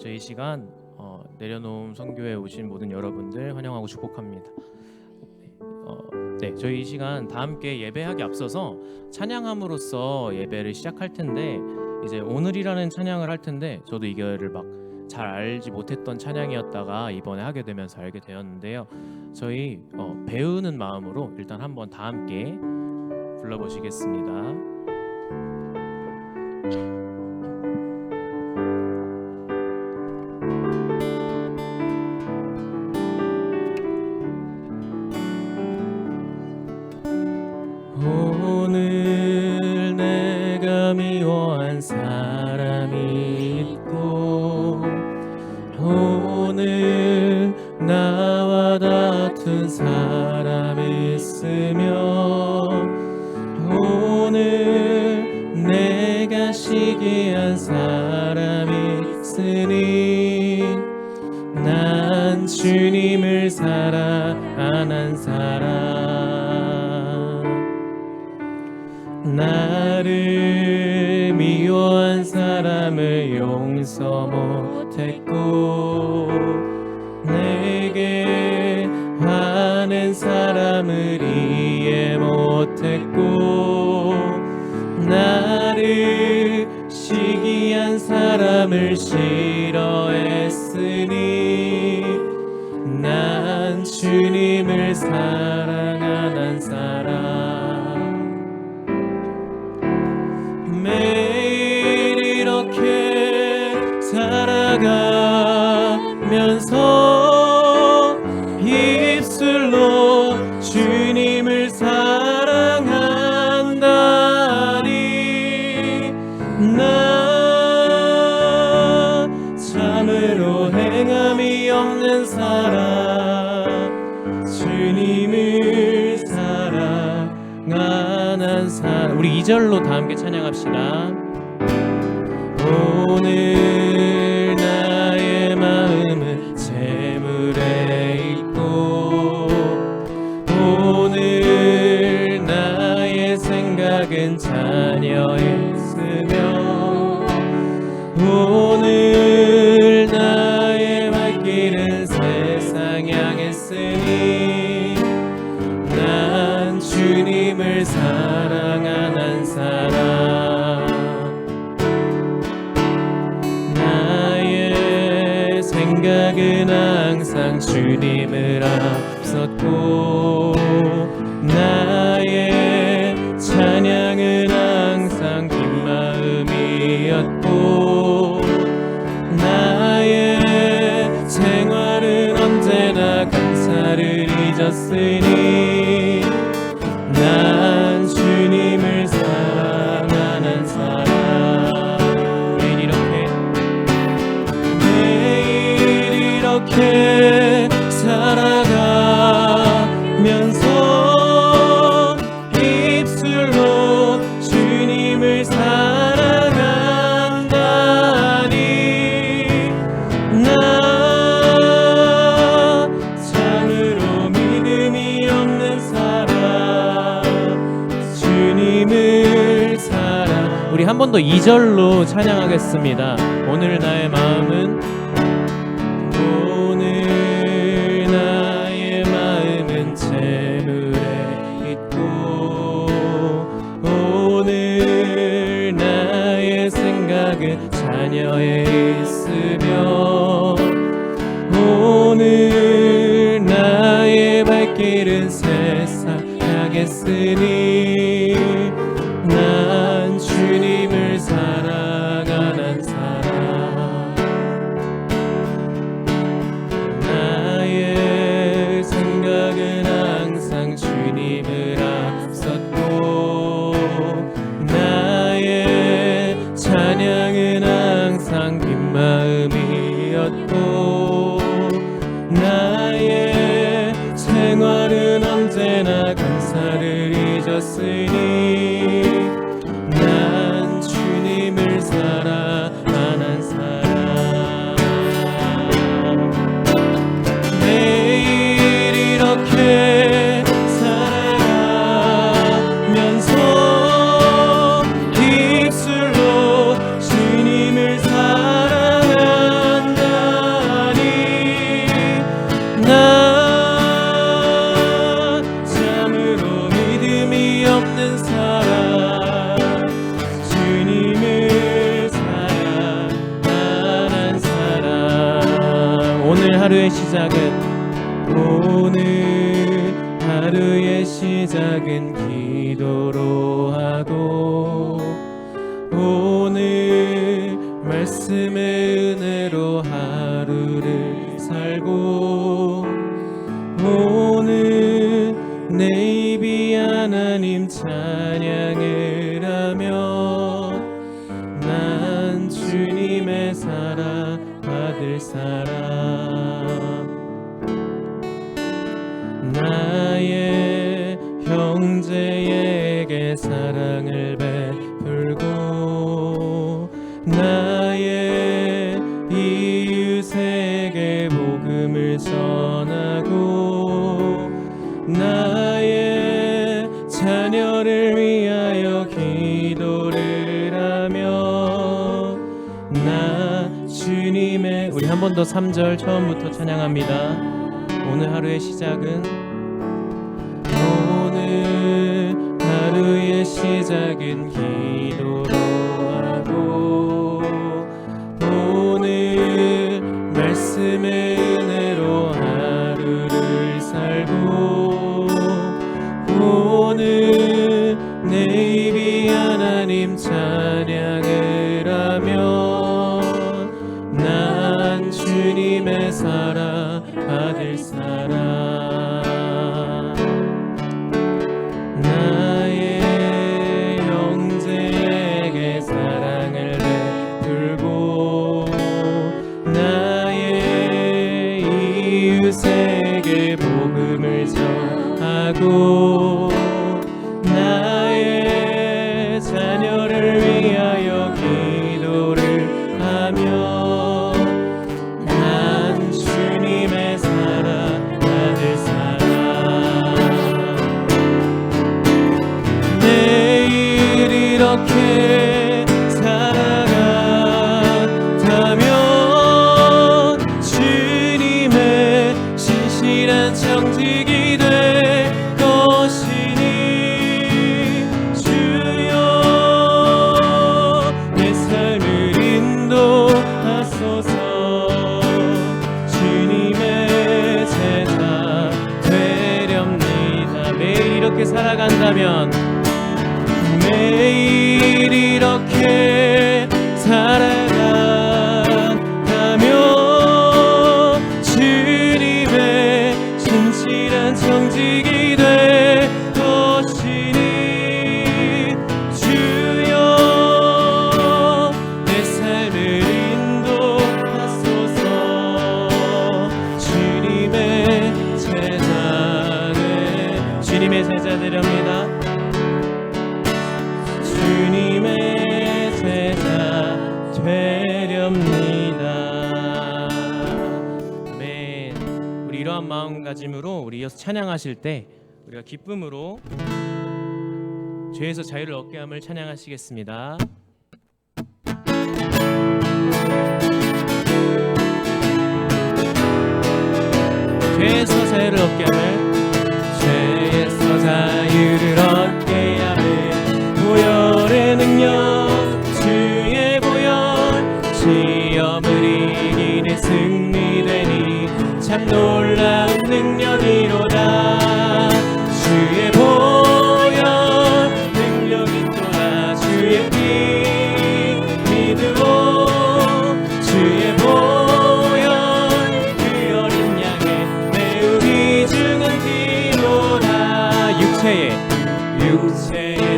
저희 시간 내려놓음 선교에 오신 모든 여러분들 환영하고 축복합니다. 네, 저희 이 시간 다 함께 예배하기 앞서서 찬양함으로써 예배를 시작할 텐데, 이제 오늘이라는 찬양을 할 텐데 저도 이거를 막 잘 알지 못했던 찬양이었다가 이번에 하게 되면서 알게 되었는데요. 저희 배우는 마음으로 일단 한번 다 함께 불러보시겠습니다. 오늘 내가 미워한 사람이 있고, 오늘 나와 다툰 사람이 있으며, 오늘 내가 시기한 사람이 있으니, 난 주님을 사랑하는 사람, 나를 미워한 사람을 용서 못했고, 내게 화낸 사람을 이해 못했고, 나를 시기한 사람을 싫어했으니, 난 주님을 사랑하는 사람, 매일 이렇게 살아가면서 입술로 주님을 사랑한다니, 나 참으로 행함이 없는 사람, 주님을 사랑하는 사람. 우리 2절로 다 함께 찬양합시다. 오늘 나의 마음은 재물에 있고, 오늘 나의 생각은 자녀에 있으며, 오늘 나의 발길은 세상 향했으니, 난 주님을 사랑하는 사람, 나의 생각은 항상 주님을 앞섰고, 나의 찬양은 항상 긴 마음이었고, 나의 생활은 언제나 감사를 잊었으니, 난 주님을 사랑하는 사람. 매일 이렇게 살아가면서 입술로 주님을 사랑한다니, 나 참으로 믿음이 없는 사람, 주님을 사랑. 우리 한 번 더 2절로 찬양하겠습니다. 오늘 나의 마음은, 오늘 나의 마음은 재물에 있고, 오늘 나의 생각은 자녀에 있으며, 오늘 나의 발길은 세상 향했으니, 난 주님을 사랑하는 사람, 나의 생각은 항상 주님을 앞섰고, 나의 찬양은 항상 긴 마음이었고, 나의 생활은 언제나 감사를 잊었으니, 난 주님을 사랑하는 사람, 매일 이렇게 살아가면서 입술로 주님을 사랑한다. 오늘 하루의 시작은 기도로 하고 오늘 말씀의 은혜로 하루를 살고 오늘 내 입이 하나님 찬양을 하며 난 주님의 사랑 받을 사람 나의 형제에게 사랑을 베풀고 나의 이웃에게 복음을 전하고 나의 자녀를 위하여 기도를 하며 나 주님의 우리 한 번 더 3절 처음부터 찬양합니다. 오늘 하루의 시작은 기도로 하고 오늘 말씀의 은혜로 하루를 살고 오늘 내 입이 하나님 찬양을 하며 난 주님의 사랑 받을 사람 나의 형제에게 사랑을 베풀고 나의 이웃에게 복음을 전하고 나의 자녀를 위하여 기도를 하며 난 주님의 사랑 받을 사람 내일 이렇게 살아간다면 주님의 신실한 청직이 될 것이니 주여 내 삶을 인도하소서 주님의 제자 되렵니다. 매일 이렇게 살아간다면 매일 이렇게 살아간다면 주님의 신실한 청직이 될 것이니 주여 내 삶을 인도하소서 주님의 제자 되렵니다. 주님의 제자 되렵니다. 아멘. 우리 이러한 마음가짐으로 우리 이어서 찬양하실 때 우리가 기쁨으로 죄에서 자유를 얻게 함을 찬양하시겠습니다. 죄에서 자유를 얻게 함을 죄에서 자유를 얻게 함을 보혈의 능력 주의 보혈 시험을 이기는 승리되니 참 놀라운 능력이로다 주의 보혈 능력이로다 주의 피 믿으오 주의 보혈 그 어린 양의 매우 귀중한 피로다 육체의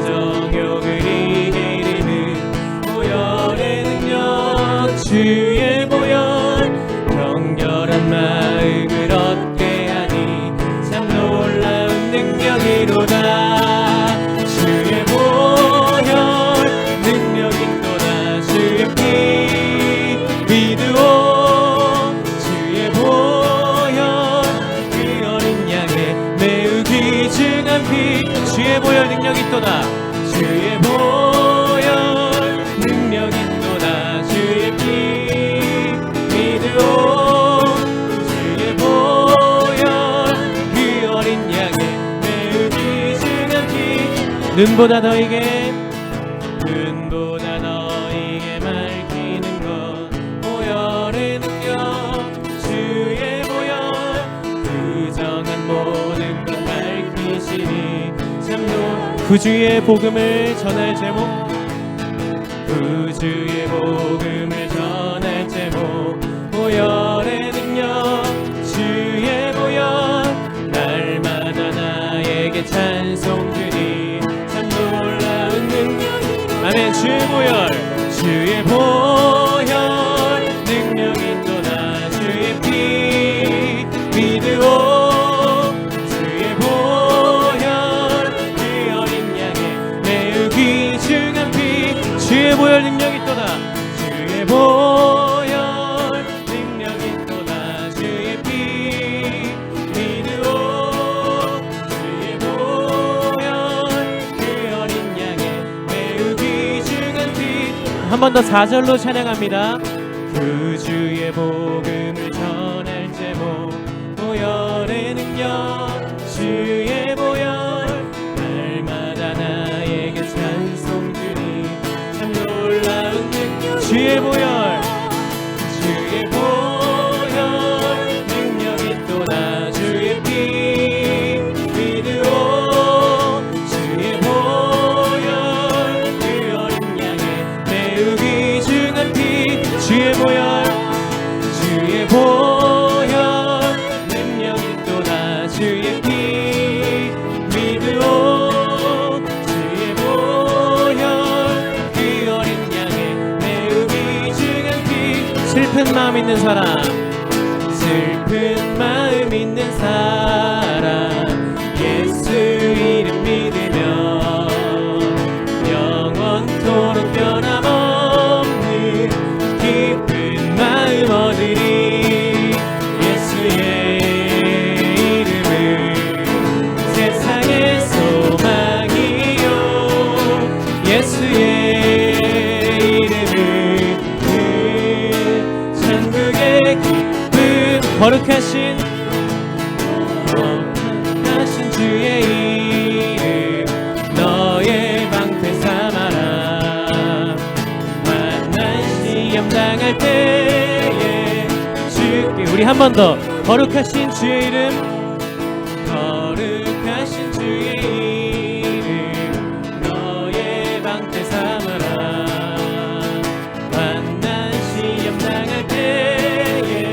정욕을 이기는 보혈의 능력 주의 보혈 정결한 마음을 얻게 하니 참 놀라운 능력이로다 주의 보혈 능력이로다 주의 피 믿으오 주의 보혈 그 어린 양의 매우 귀중한 피 주의 보혈 능력이 있도다 주의 보혈 능력이 있도다 주의 피 믿으오 주의 보혈 그 어린 양의 매우 귀중한 피 눈보다 너에게 밝히는 것 보혈의 능력 주의 구주의 복음을 전할 제목, 구주의 복음을 전할 제목, 보혈의 능력, 주의 보혈, 날마다 나에게 찬송 주니 참 놀라운 능력이. 아멘. 주의 보혈, 주의 보혈 능력이 또나 주의 피 믿으오. 주의 보혈 그 어린 양의 매우 귀중한 피, 주의 보혈 능력이 또다. 주의 보혈 능력이 또다. 주의 피 믿으오. 주의 보혈 그 어린 양의 매우 귀중한 피. 한 번 더 4절로 찬양합니다. 구주의 복음을 전할 제목, 보혈의 능력, 주의 보혈, 날마다 나에게 찬송 주니 참 놀라운 능력. 주의 보혈, 주의 보혈 능력이 또다. 주의 피 믿으오. 주의 보혈 그 어린 양의 매우 귀중한 피, 주의 보혈, 주의 보혈 능력이 또다. 주의 피 믿으오. 주의 보혈 그 어린 양의 매우 귀중한 피. 슬픈 마음 있는 사람, 슬픈 마음 있는 사람, 예수 이름 믿으며 영원토록 변함없는 기쁜 마음 얻으리. 예수의 이름은 세상의 소망이요. 예수의 이름은 천국의 기쁨. 거룩하신 주의 이름 너의 방패 삼아라. 만난 시험 당할 때에 주께. 우리 한 번 더. 거룩하신 주의 이름, 거룩하신 주의 이름 너의 방패 삼아라. 만난 시험 당할 때에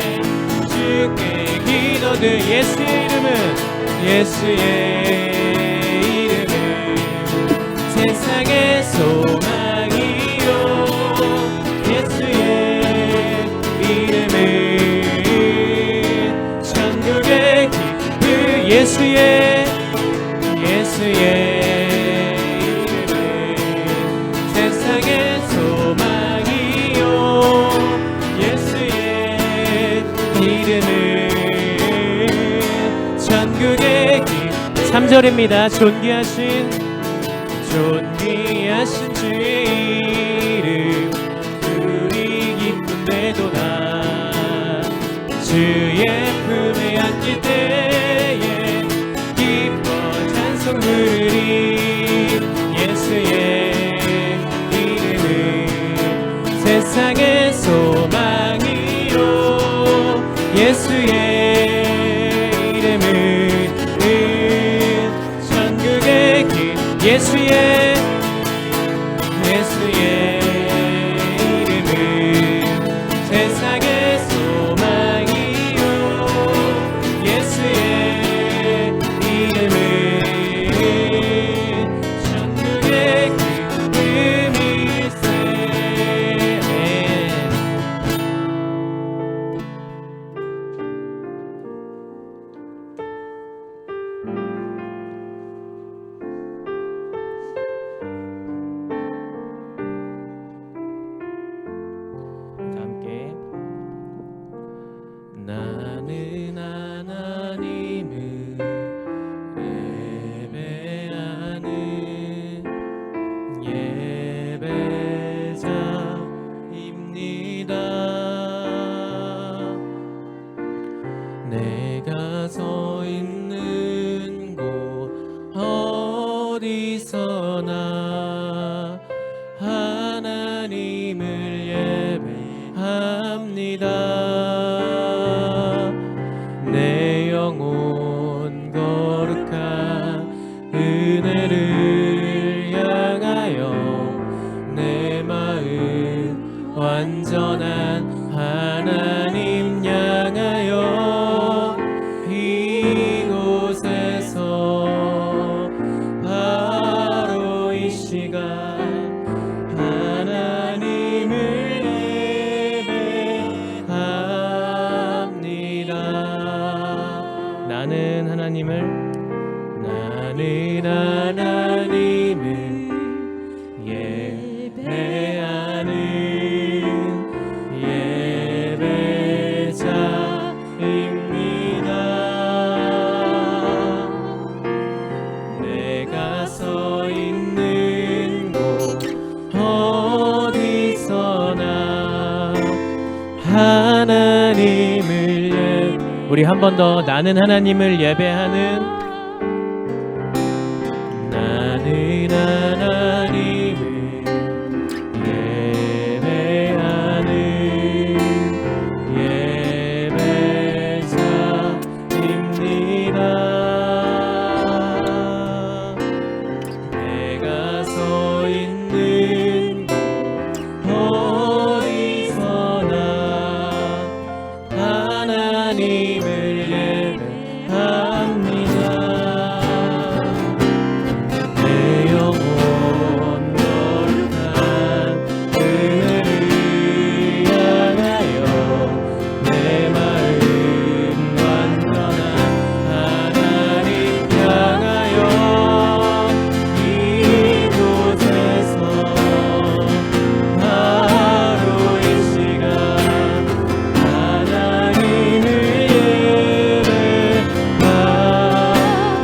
주께 기도들. 예수의 이름은, 예수의 이름은 세상의 소망이요. 예수의 이름은 천국의 기쁨. 예수의 이름은 세상의 소망이요. 예수의 이름은 천국의 길. 3절입니다. 존귀하신 주의 이름 우리 기쁨 되도다. 주의 품에 안길 때에 기뻐 찬송 부르리. 예수의 이름은 세상의 소망이요. 예수의 이름은 천국의 길. 예수의 이름은 세상의 소망이요. 하나님 향하여 이곳에서 바로 이 시간 하나님을 예배합니다. 나는 하나님을 예배하는 예배자입니다. 내가 서 있는 곳 어디서나 하나님을 우리 한 번 더 나는 하나님을 예배하는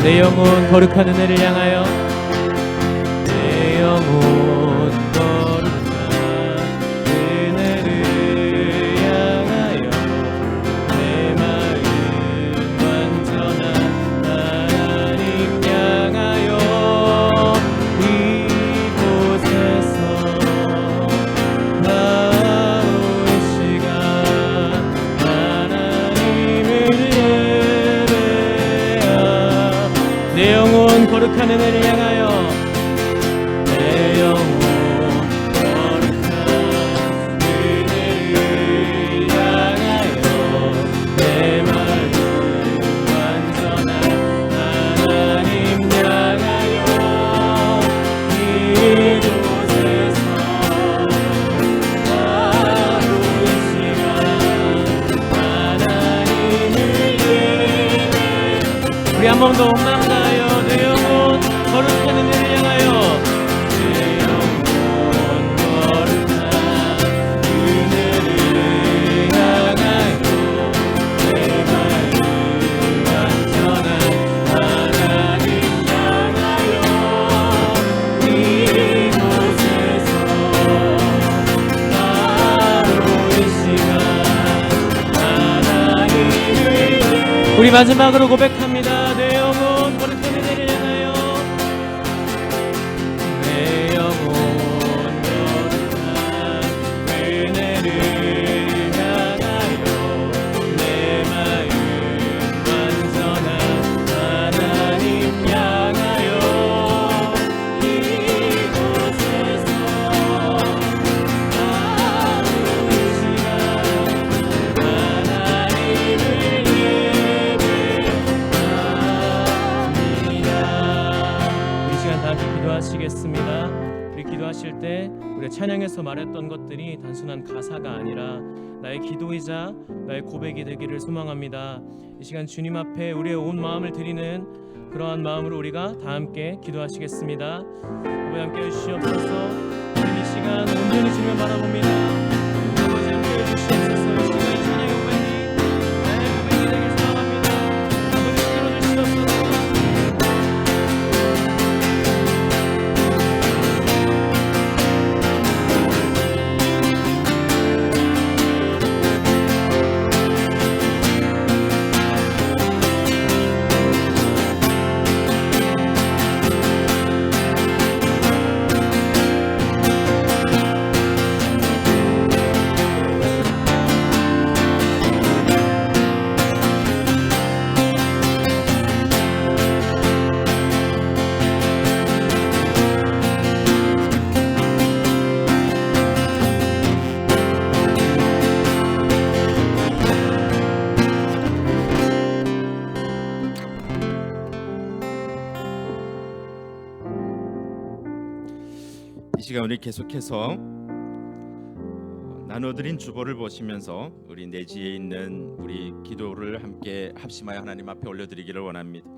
내 영혼 거룩한 은혜를 향하여 내 영혼 거룩한 은혜를 향하여 내 마음 완전한 하나님 향하여 이곳에서 바로 이 시간 하나님을 내 영혼 거룩한 은혜를 향하여 내 영혼 거룩한 은혜를 향하여 내 마음 완전한 하나님 향하여 이곳에서 바로 이 시간 하나님을 우리 한 번 더 내 영혼 거룩한 은혜를 향하여 내 영혼 거룩한 은혜를 향하여 내 마음 완전한 하나님 향하여 이곳에서 바로 이 시간 하나님을 우리 마지막으로 고백합니다. 내 영혼 거룩한 은혜를 향하여 내 영혼 거룩한 은혜를 향하여 내 마음 완전한 하나님 향하여 이곳에서 바로 이 시간 하나님을 기도하시겠습니다. 우리 기도하실 때 우리 찬양에서 말했던 것들이 단순한 가사가 아니라 나의 기도이자 나의 고백이 되기를 소망합니다. 이 시간 주님 앞에 우리의 온 마음을 드리는 그러한 마음으로 우리가 다 함께 기도하시겠습니다. 아버지 함께 해주시옵소서. 우리 이 시간 온전히 주님을 바라봅니다. 아버지 함께 해주시옵소서. 이 시간 찬양의 고백이 나의 고백이 되길 소망합니다. 아버지 들어주시옵소서. 시간 우리 계속해서 나눠드린 주보를 보시면서 우리 내지에 있는 우리 기도를 함께 합심하여 하나님 앞에 올려드리기를 원합니다.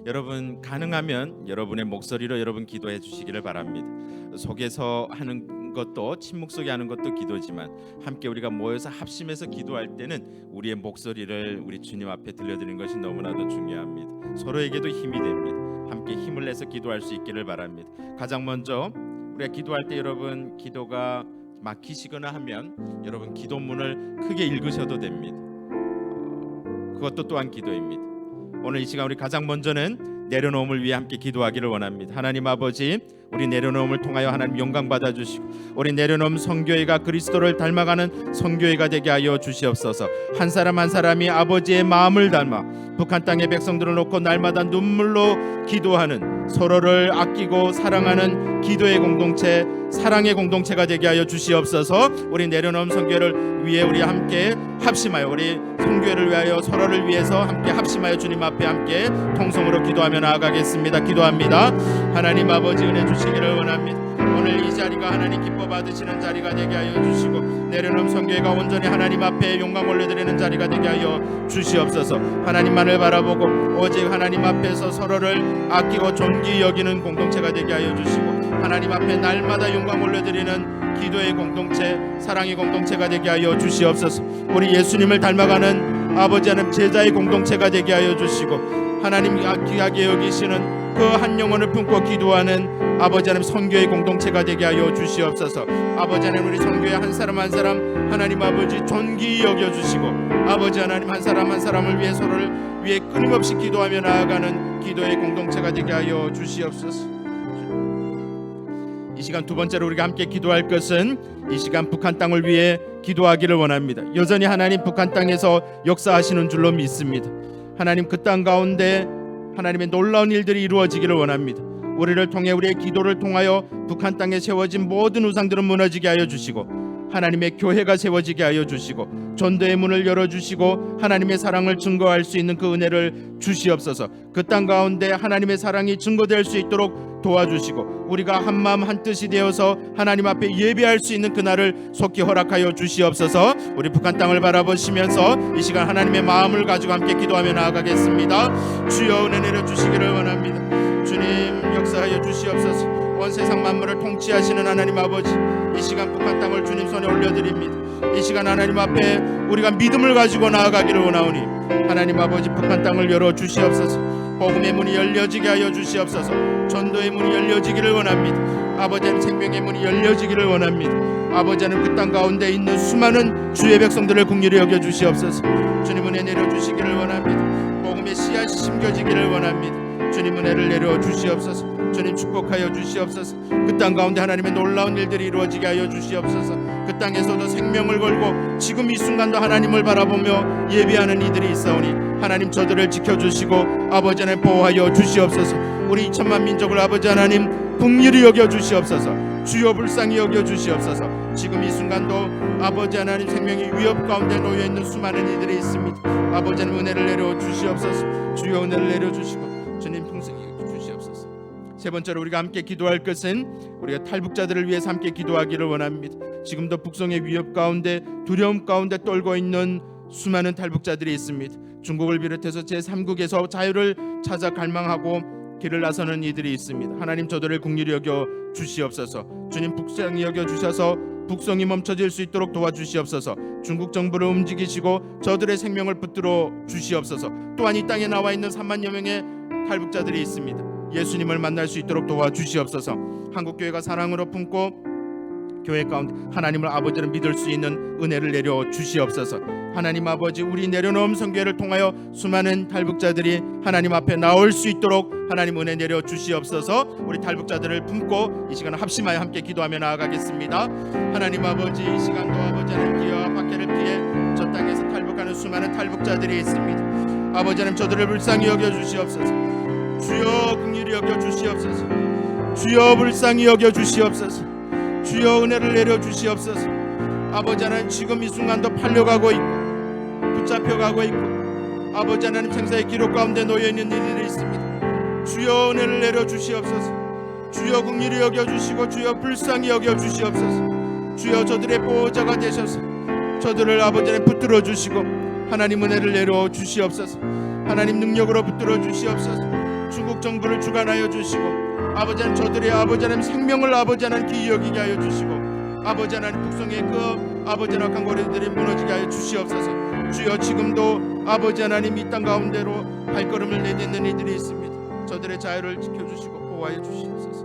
여러분 가능하면 여러분의 목소리로 여러분 기도해 주시기를 바랍니다. 속에서 하는 것도 침묵 속에 하는 것도 기도지만 함께 우리가 모여서 합심해서 기도할 때는 우리의 목소리를 우리 주님 앞에 들려드리는 것이 너무나도 중요합니다. 서로에게도 힘이 됩니다. 함께 힘을 내서 기도할 수 있기를 바랍니다. 가장 먼저 우리가 기도할 때 여러분 기도가 막히시거나 하면 여러분 기도문을 크게 읽으셔도 됩니다. 그것도 또한 기도입니다. 오늘 이 시간 우리 가장 먼저는 내려놓음을 위해 함께 기도하기를 원합니다. 하나님 아버지, 우리 내려놓음을 통하여 하나님 영광 받아주시고 우리 내려놓음 성교회가 그리스도를 닮아가는 성교회가 되게 하여 주시옵소서. 한 사람 한 사람이 아버지의 마음을 닮아 북한 땅의 백성들을 놓고 날마다 눈물로 기도하는, 서로를 아끼고 사랑하는 기도의 공동체, 사랑의 공동체가 되게 하여 주시옵소서. 우리 내려놓음 성교회를 위해 우리 함께 합심하여 우리 성교회를 위하여 서로를 위해서 함께 합심하여 주님 앞에 함께 통성으로 기도하며 나아가겠습니다. 기도합니다. 하나님 아버지, 은혜 주시기를 원합니다. 오늘 이 자리가 하나님 기뻐 받으시는 자리가 되게 하여 주시고 내려놓음 성교회가 온전히 하나님 앞에 영광 올려드리는 자리가 되게 하여 주시옵소서. 하나님만을 바라보고 오직 하나님 앞에서 서로를 아끼고 존귀히 여기는 공동체가 되게 하여 주시고 하나님 앞에 날마다 영광 올려드리는 기도의 공동체, 사랑의 공동체가 되게 하여 주시옵소서. 우리 예수님을 닮아가는 아버지 하나님 제자의 공동체가 되게 하여 주시고 하나님 귀하게 여기시는 그 한 영혼을 품고 기도하는 아버지 하나님 선교의 공동체가 되게 하여 주시옵소서. 아버지 하나님 우리 선교의 한 사람 한 사람 하나님 아버지 존귀히 여겨주시고 아버지 하나님 한 사람 한 사람을 위해 서로를 위해 끊임없이 기도하며 나아가는 기도의 공동체가 되게 하여 주시옵소서. 이 시간 두 번째로 우리가 함께 기도할 것은 이 시간 북한 땅을 위해 기도하기를 원합니다. 여전히 하나님 북한 땅에서 역사하시는 줄로 믿습니다. 하나님 그 땅 가운데 하나님의 놀라운 일들이 이루어지기를 원합니다. 우리를 통해 우리의 기도를 통하여 북한 땅에 세워진 모든 우상들은 무너지게 하여 주시고 하나님의 교회가 세워지게 하여 주시고 전도의 문을 열어주시고 하나님의 사랑을 증거할 수 있는 그 은혜를 주시옵소서. 그 땅 가운데 하나님의 사랑이 증거될 수 있도록 도와주시고 우리가 한마음 한뜻이 되어서 하나님 앞에 예배할 수 있는 그날을 속히 허락하여 주시옵소서. 우리 북한 땅을 바라보시면서 이 시간 하나님의 마음을 가지고 함께 기도하며 나아가겠습니다. 주여 은혜 내려주시기를 원합니다. 주님 역사하여 주시옵소서. 온 세상 만물을 통치하시는 하나님 아버지, 이 시간 북한 땅을 주님 손에 올려드립니다. 이 시간 하나님 앞에 우리가 믿음을 가지고 나아가기를 원하오니 하나님 아버지 북한 땅을 열어주시옵소서. 복음의 문이 열려지게 하여 주시옵소서. 전도의 문이 열려지기를 원합니다. 아버지는 생명의 문이 열려지기를 원합니다. 아버지는 그 땅 가운데 있는 수많은 주의 백성들을 긍휼히 여겨 주시옵소서. 주님 은혜 내려주시기를 원합니다. 복음의 씨앗이 심겨지기를 원합니다. 주님 은혜를 내려 주시옵소서. 주님 축복하여 주시옵소서. 그 땅 가운데 하나님의 놀라운 일들이 이루어지게 하여 주시옵소서. 그 땅에서도 생명을 걸고 지금 이 순간도 하나님을 바라보며 예배하는 이들이 있사오니 하나님 저들을 지켜주시고 아버지 하나님 보호하여 주시옵소서. 우리 2천만 민족을 아버지 하나님 긍휼히 여겨 주시옵소서. 주여 불쌍히 여겨 주시옵소서. 지금 이 순간도 아버지 하나님 생명이 위협 가운데 놓여있는 수많은 이들이 있습니다. 아버지 하나님 은혜를 내려 주시옵소서. 주여 은혜를 내려 주시고 주님 풍성히 주시옵소서. 세 번째로 우리가 함께 기도할 것은 우리가 탈북자들을 위해서 함께 기도하기를 원합니다. 지금도 북송의 위협 가운데 두려움 가운데 떨고 있는 수많은 탈북자들이 있습니다. 중국을 비롯해서 제3국에서 자유를 찾아 갈망하고 길을 나서는 이들이 있습니다. 하나님 저들을 긍휼히 여겨 주시옵소서. 주님 불쌍히 여겨 주셔서 북송이 멈춰질 수 있도록 도와주시옵소서. 중국 정부를 움직이시고 저들의 생명을 붙들어 주시옵소서. 또한 이 땅에 나와 있는 3만여 명의 탈북자들이 있습니다. 예수님을 만날 수 있도록 도와주시옵소서. 한국교회가 사랑으로 품고 교회 가운데 하나님을 아버지를 믿을 수 있는 은혜를 내려 주시옵소서. 하나님 아버지 우리 내려놓음 성교회를 통하여 수많은 탈북자들이 하나님 앞에 나올 수 있도록 하나님 은혜 내려 주시옵소서. 우리 탈북자들을 품고 이 시간 합심하여 함께 기도하며 나아가겠습니다. 하나님 아버지 이 시간도 아버지 하나님 기아와 박해를 피해 저 땅에서 탈북하는 수많은 탈북자들이 있습니다. 아버지 하나님 저들을 불쌍히 여겨 주시옵소서. 주여 긍휼히 여겨 주시옵소서. 주여 불쌍히 여겨 주시옵소서. 주여 은혜를 내려 주시옵소서. 아버지 하나님 지금 이 순간도 팔려가고 있고 붙잡혀가고 있고 아버지 하나님 생사의 기록 가운데 놓여있는 이들이 있습니다. 주여 은혜를 내려 주시옵소서. 주여 긍휼히 여겨주시고 주여 불쌍히 여겨주시옵소서. 주여 저들의 보호자가 되셔서 저들을 아버지 안에 붙들어 주시고 하나님 은혜를 내려 주시옵소서. 하나님 능력으로 붙들어 주시옵소서. 중국 정부를 주관하여 주시고 아버지 하나님 저들의 아버지 하나님 생명을 아버지 하나님 귀히 여기게 하여 주시고 아버지 하나님 북성의 그 아버지 하나님 강고리들이 무너지게 하여 주시옵소서. 주여 지금도 아버지 하나님 이 땅 가운데로 발걸음을 내딛는 이들이 있습니다. 저들의 자유를 지켜주시고 보호하여 주시옵소서.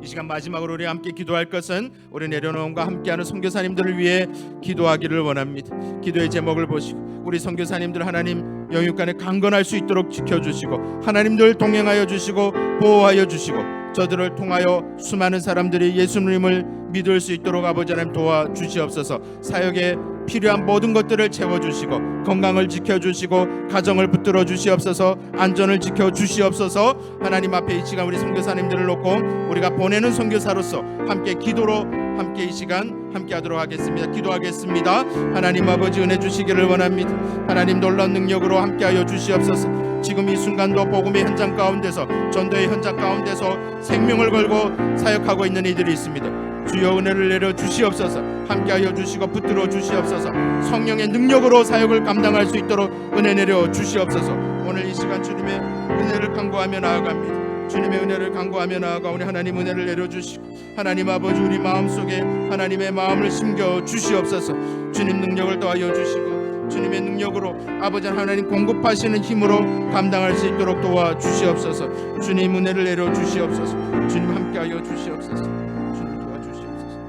이 시간 마지막으로 우리 함께 기도할 것은 우리 내려놓음과 함께하는 선교사님들을 위해 기도하기를 원합니다. 기도의 제목을 보시고 우리 선교사님들 하나님 영육간에 강건할 수 있도록 지켜주시고 하나님들 동행하여 주시고 보호하여 주시고 저들을 통하여 수많은 사람들이 예수님을 믿을 수 있도록 아버지 하나님 도와주시옵소서. 사역에 필요한 모든 것들을 채워주시고 건강을 지켜주시고 가정을 붙들어 주시옵소서. 안전을 지켜주시옵소서. 하나님 앞에 이 시간 우리 선교사님들을 놓고 우리가 보내는 선교사로서 함께 기도로 함께 이 시간 함께하도록 하겠습니다. 기도하겠습니다. 하나님 아버지 은혜 주시기를 원합니다. 하나님 놀라운 능력으로 함께하여 주시옵소서. 지금 이 순간도 복음의 현장 가운데서 전도의 현장 가운데서 생명을 걸고 사역하고 있는 이들이 있습니다. 주여 은혜를 내려 주시옵소서. 함께하여 주시고 붙들어 주시옵소서. 성령의 능력으로 사역을 감당할 수 있도록 은혜 내려 주시옵소서. 오늘 이 시간 주님의 은혜를 간구하며 나아갑니다. 주님의 은혜를 간구하며 나아가오니 하나님 은혜를 내려주시고 하나님 아버지 우리 마음속에 하나님의 마음을 심겨 주시옵소서. 주님 능력을 더하여 주시고 주님의 능력으로 아버지 하나님 공급하시는 힘으로 감당할 수 있도록 도와주시옵소서. 주님 은혜를 내려주시옵소서. 주님 함께하여 주시옵소서. 주님 도와주시옵소서.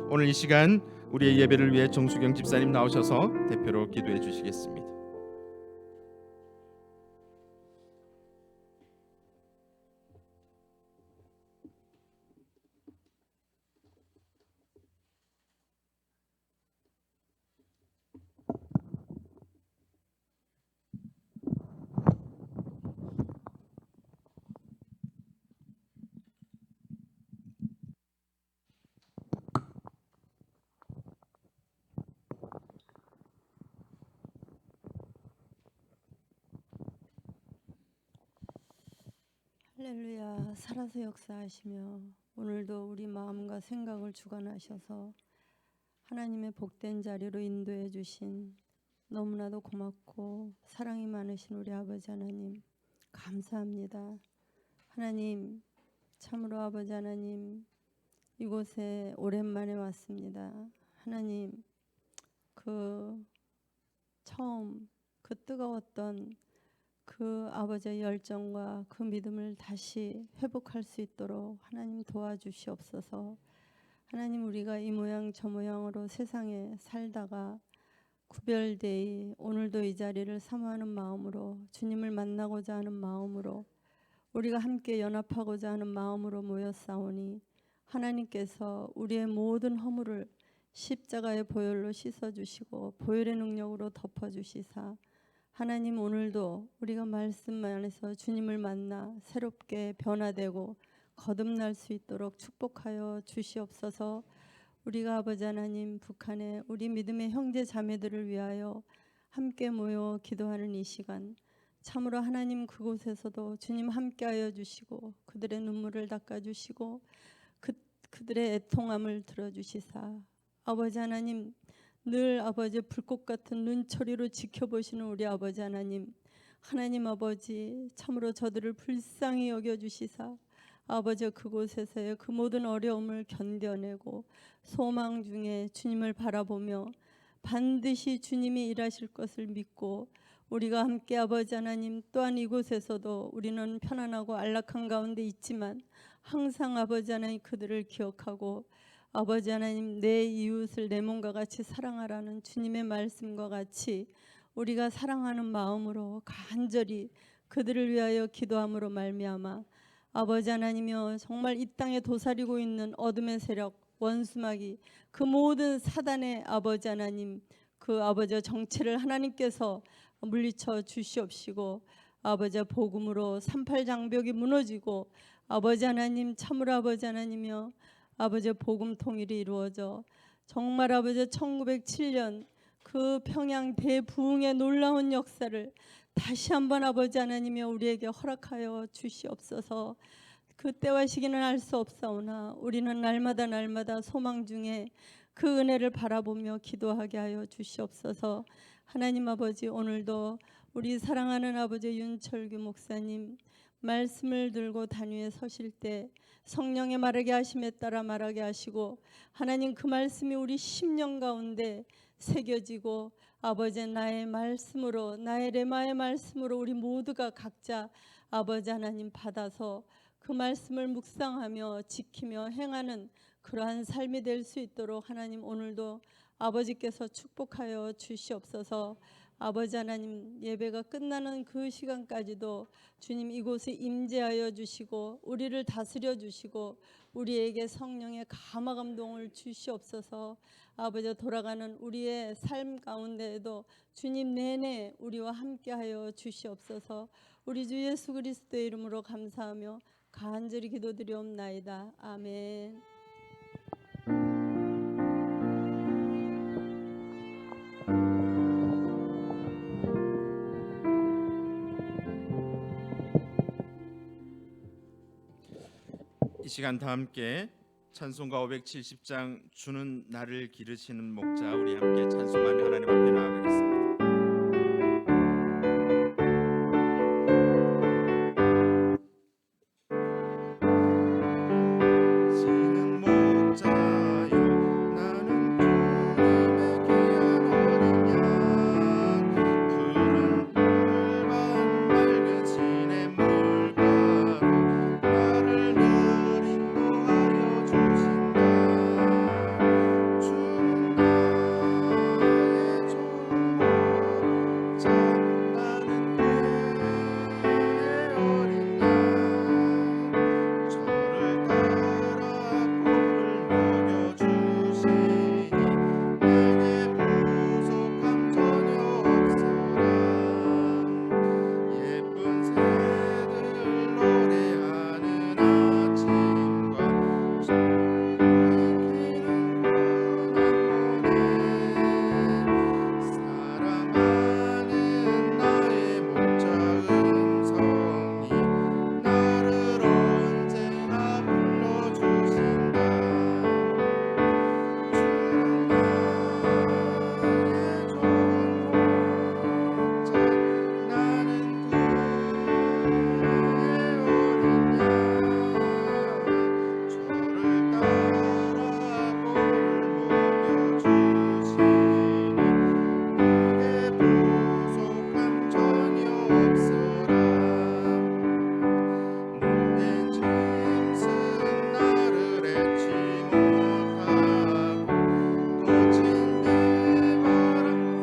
오늘 이 시간 우리의 예배를 위해 정수경 집사님 나오셔서 대표로 기도해 주시겠습니다. 할렐루야. 살아서 역사하시며 오늘도 우리 마음과 생각을 주관하셔서 하나님의 복된 자리로 인도해 주신 너무나도 고맙고 사랑이 많으신 우리 아버지 하나님 감사합니다. 하나님 참으로 아버지 하나님 이곳에 오랜만에 왔습니다. 하나님 처음 뜨거웠던 그 아버지의 열정과 그 믿음을 다시 회복할 수 있도록 하나님 도와주시옵소서. 하나님 우리가 이 모양 저 모양으로 세상에 살다가 구별되이 오늘도 이 자리를 사모하는 마음으로 주님을 만나고자 하는 마음으로 우리가 함께 연합하고자 하는 마음으로 모였사오니 하나님께서 우리의 모든 허물을 십자가의 보혈로 씻어주시고 보혈의 능력으로 덮어주시사 하나님 오늘도 우리가 말씀 안에서 주님을 만나 새롭게 변화되고 거듭날 수 있도록 축복하여 주시옵소서. 우리가 아버지 하나님 북한의 우리 믿음의 형제 자매들을 위하여 함께 모여 기도하는 이 시간 참으로 하나님 그곳에서도 주님 함께하여 주시고 그들의 눈물을 닦아주시고 그들의 애통함을 들어주시사 아버지 하나님 늘 아버지 불꽃 같은 눈초리로 지켜보시는 우리 아버지 하나님 하나님 아버지 참으로 저들을 불쌍히 여겨주시사 아버지 그곳에서의 그 모든 어려움을 견뎌내고 소망 중에 주님을 바라보며 반드시 주님이 일하실 것을 믿고 우리가 함께 아버지 하나님 또한 이곳에서도 우리는 편안하고 안락한 가운데 있지만 항상 아버지 하나님 그들을 기억하고 아버지 하나님 내 이웃을 내 몸과 같이 사랑하라는 주님의 말씀과 같이 우리가 사랑하는 마음으로 간절히 그들을 위하여 기도함으로 말미암아 아버지 하나님이여 정말 이 땅에 도사리고 있는 어둠의 세력 원수마귀 그 모든 사단의 아버지 하나님 그 아버지의 정체를 하나님께서 물리쳐 주시옵시고 아버지의 복음으로 38 장벽이 무너지고 아버지 하나님 참으로 아버지 하나님이여 아버지의 복음 통일이 이루어져 정말 아버지 1907년 그 평양 대부흥의 놀라운 역사를 다시 한번 아버지 하나님이 우리에게 허락하여 주시옵소서. 그 때와 시기는 알 수 없사오나 우리는 날마다 날마다 소망 중에 그 은혜를 바라보며 기도하게 하여 주시옵소서. 하나님 아버지, 오늘도 우리 사랑하는 아버지 윤철규 목사님 말씀을 들고 단위에 서실 때 성령의 말하게 하심에 따라 말하게 하시고, 하나님 그 말씀이 우리 심령 가운데 새겨지고 아버지 나의 말씀으로, 나의 레마의 말씀으로 우리 모두가 각자 아버지 하나님 받아서 그 말씀을 묵상하며 지키며 행하는 그러한 삶이 될 수 있도록 하나님 오늘도 아버지께서 축복하여 주시옵소서. 아버지 하나님, 예배가 끝나는 그 시간까지도 주님 이곳에 임재하여 주시고 우리를 다스려 주시고 우리에게 성령의 감화 감동을 주시옵소서. 아버지, 돌아가는 우리의 삶 가운데에도 주님 내내 우리와 함께하여 주시옵소서. 우리 주 예수 그리스도의 이름으로 감사하며 간절히 기도드리옵나이다. 아멘. 이 시간 다 함께 찬송가 570장 주는 나를 기르시는 목자, 우리 함께 찬송하며 하나님 앞에 나아가겠습니다. 지는 목자여 나는 주님의 귀한 어린 양, 푸른 풀과 맑은 시냇 물가로 나를 늘 인도하여 주신다. 주는 나의 좋은 목자, 나는 그의 어린 양, 저를 따라 꼴을 먹여주시니 내게 부족함 전혀 없어라. 예쁜 새들 노래하는 아침과 소리키는 사랑하는 나의 목자 음성이 나를 언제나 불러주신다. 주는 나의 좋은 목자, 나는 그의 어린 양, 저를 따라 꼴을 먹여주시니 내게 부족함 전혀 없어라. 못된 짐승 나를 해치 못하고 거친 배바람치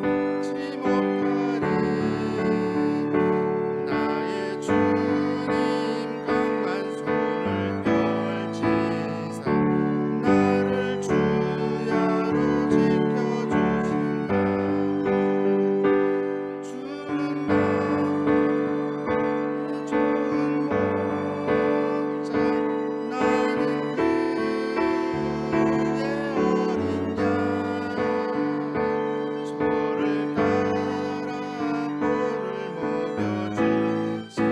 못하리. 나의 주님 강한 손을 펼치사 나를 주야로 지켜주신다. 주는 나의 좋은 목자, 나는 그의 어린 양, 저를 따라 꼴을 먹여주시니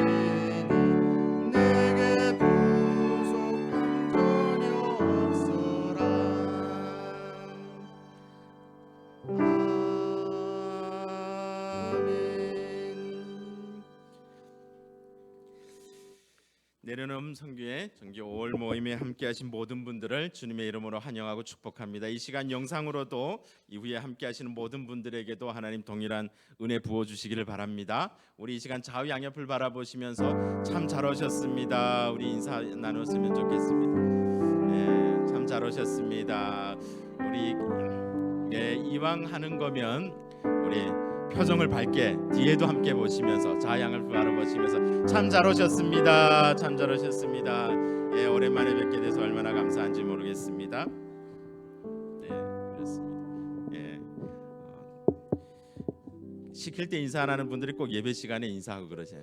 내게 부족함 전혀 없어라. 아멘. 내려놓음 선교회 정기 5월 모임에 함께하신 모든 분들을 주님의 이름으로 환영하고 축복합니다. 이 시간 영상으로도 이후에 함께하시는 모든 분들에게도 하나님 동일한 은혜 부어주시기를 바랍니다. 우리 이 시간 좌우 양옆을 바라보시면서 참 잘 오셨습니다. 우리 인사 나눴으면 좋겠습니다. 참 잘 오셨습니다. 우리 이왕 하는 거면 우리 표정을 밝게 뒤에도 함께 보시면서 좌양을 바라보시면서 참 잘 오셨습니다. 참 잘 오셨습니다. 오랜만에 뵙게 돼서 얼마나 감사한지 모르겠습니다. 네, 그렇습니다. 시킬 때 인사 안 하는 분들이 꼭 예배 시간에 인사하고 그러세요.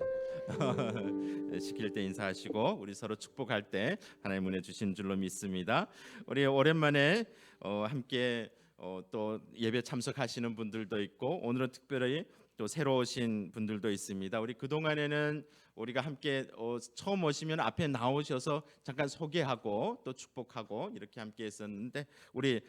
시킬 때 인사하시고 우리 서로 축복할 때 하나님 은혜 주신 줄로 믿습니다. 우리 오랜만에 함께 또 예배 참석하시는 분들도 있고 오늘은 특별히 또 새로 오신 분들도 있습니다. 우리 그동안에는 우리가 함께 처음 오시면 앞에 나오셔서 잠깐 소개하고 또 축복하고 이렇게 함께 했었는데 우리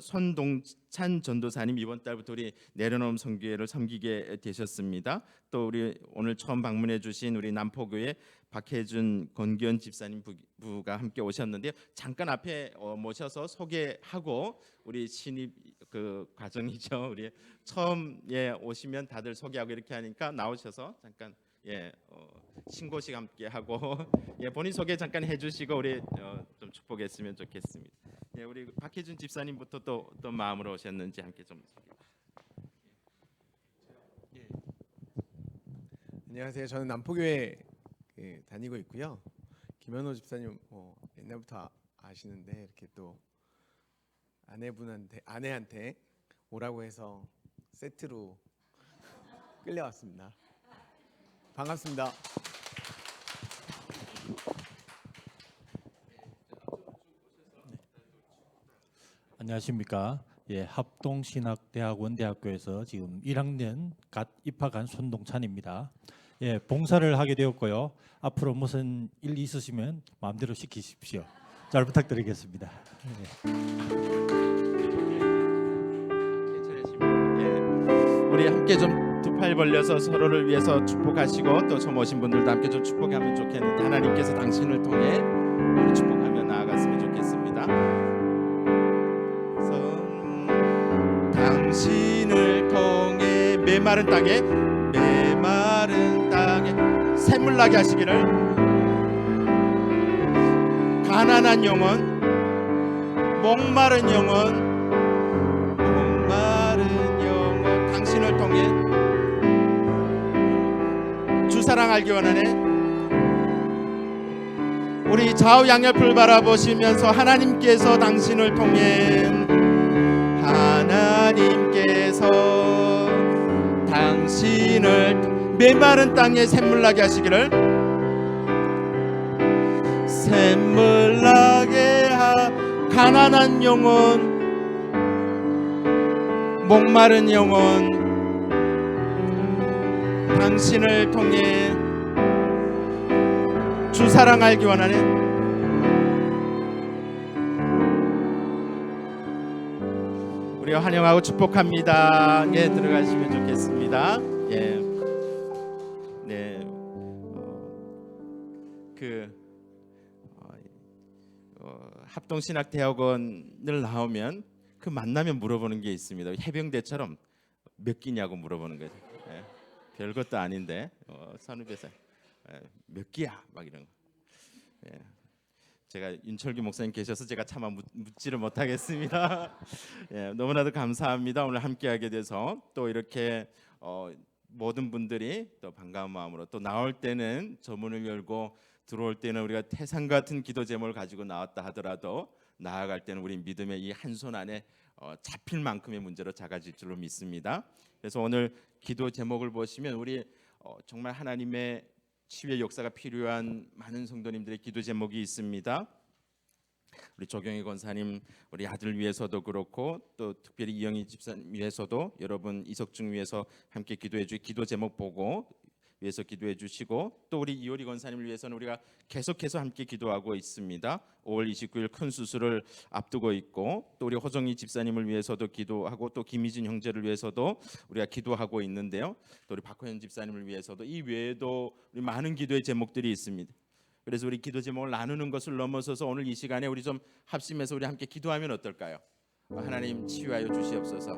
손동찬 전도사님 이번 달부터 우리 내려놓음 성교회를 섬기게 되셨습니다. 또 우리 오늘 처음 방문해 주신 우리 남포교회 박혜준 권기현 집사님 부가 함께 오셨는데요. 잠깐 앞에 모셔서 소개하고 우리 신입 그 과정이죠. 우리 처음에 오시면 다들 소개하고 이렇게 하니까 나오셔서 잠깐 신고식 함께 하고 본인 소개 잠깐 해주시고 우리 좀 축복했으면 좋겠습니다. 우리 박혜준 집사님부터 또 어떤 마음으로 오셨는지 함께 좀. 안녕하세요. 저는 남포교회 다니고 있고요. 김현호 집사님 옛날부터 아시는데 이렇게 또 아내한테 오라고 해서 세트로 끌려왔습니다. 반갑습니다. 안녕하십니까. 합동신학대학원 대학교에서 지금 1학년 갓 입학한 손동찬입니다. 봉사를 하게 되었고요. 앞으로 무슨 일 있으시면 마음대로 시키십시오. 잘 부탁드리겠습니다. 우리 함께 좀 두 팔 벌려서 서로를 위해서 축복하시고 또 처음 오신 분들도 함께 좀 축복하면 좋겠는데 하나님께서 당신을 통해 우리 축복하며 나아갔으면 좋겠습니다. 당신을 통해 메마른 땅에 샘물 나게 하시기를 가난한 영혼 목마른 영혼 당신을 통해 주 사랑 알기 원하네. 우리 좌우 양옆을 바라보시면서 하나님께서 당신을 통해 당신을 메마른 땅에 샘물나게 하시기를 샘물나게 가난한 영혼 목마른 영혼 당신을 통해 주 사랑 알기 원하네. 우리가 환영하고 축복합니다. 들어가시면 좋겠습니다. 합동신학대학원을 나오면 그 만나면 물어보는 게 있습니다. 해병대처럼 몇 끼냐고 물어보는 거죠. 별것도 아닌데 선후배사 몇 끼야 막 이런 거. 제가 윤철기 목사님 계셔서 제가 차마 묻지를 못하겠습니다. 너무나도 감사합니다. 오늘 함께하게 돼서 또 이렇게 모든 분들이 또 반가운 마음으로 또 나올 때는 저 문을 열고 들어올 때는 우리가 태산 같은 기도 제목을 가지고 나왔다 하더라도 나아갈 때는 우리 믿음의 이 한 손 안에 잡힐 만큼의 문제로 작아질 줄로 믿습니다. 그래서 오늘 기도 제목을 보시면 우리 정말 하나님의 치유의 역사가 필요한 많은 성도님들의 기도 제목이 있습니다. 우리 조경희 권사님 우리 아들 위해서도 그렇고 또 특별히 이영희 집사님 위해서도 여러분 이석중 위해서 함께 기도해 주시 기도 제목 보고 위해서 기도해 주시고 또 우리 이효리 권사님을 위해서는 우리가 계속해서 함께 기도하고 있습니다. 5월 29일 큰 수술을 앞두고 있고 또 우리 호정희 집사님을 위해서도 기도하고 또 김희진 형제를 위해서도 우리가 기도하고 있는데요. 또 우리 박호연 집사님을 위해서도 이 외에도 우리 많은 기도의 제목들이 있습니다. 그래서 우리 기도 제목을 나누는 것을 넘어서서 오늘 이 시간에 우리 좀 합심해서 우리 함께 기도하면 어떨까요? 하나님 치유하여 주시옵소서.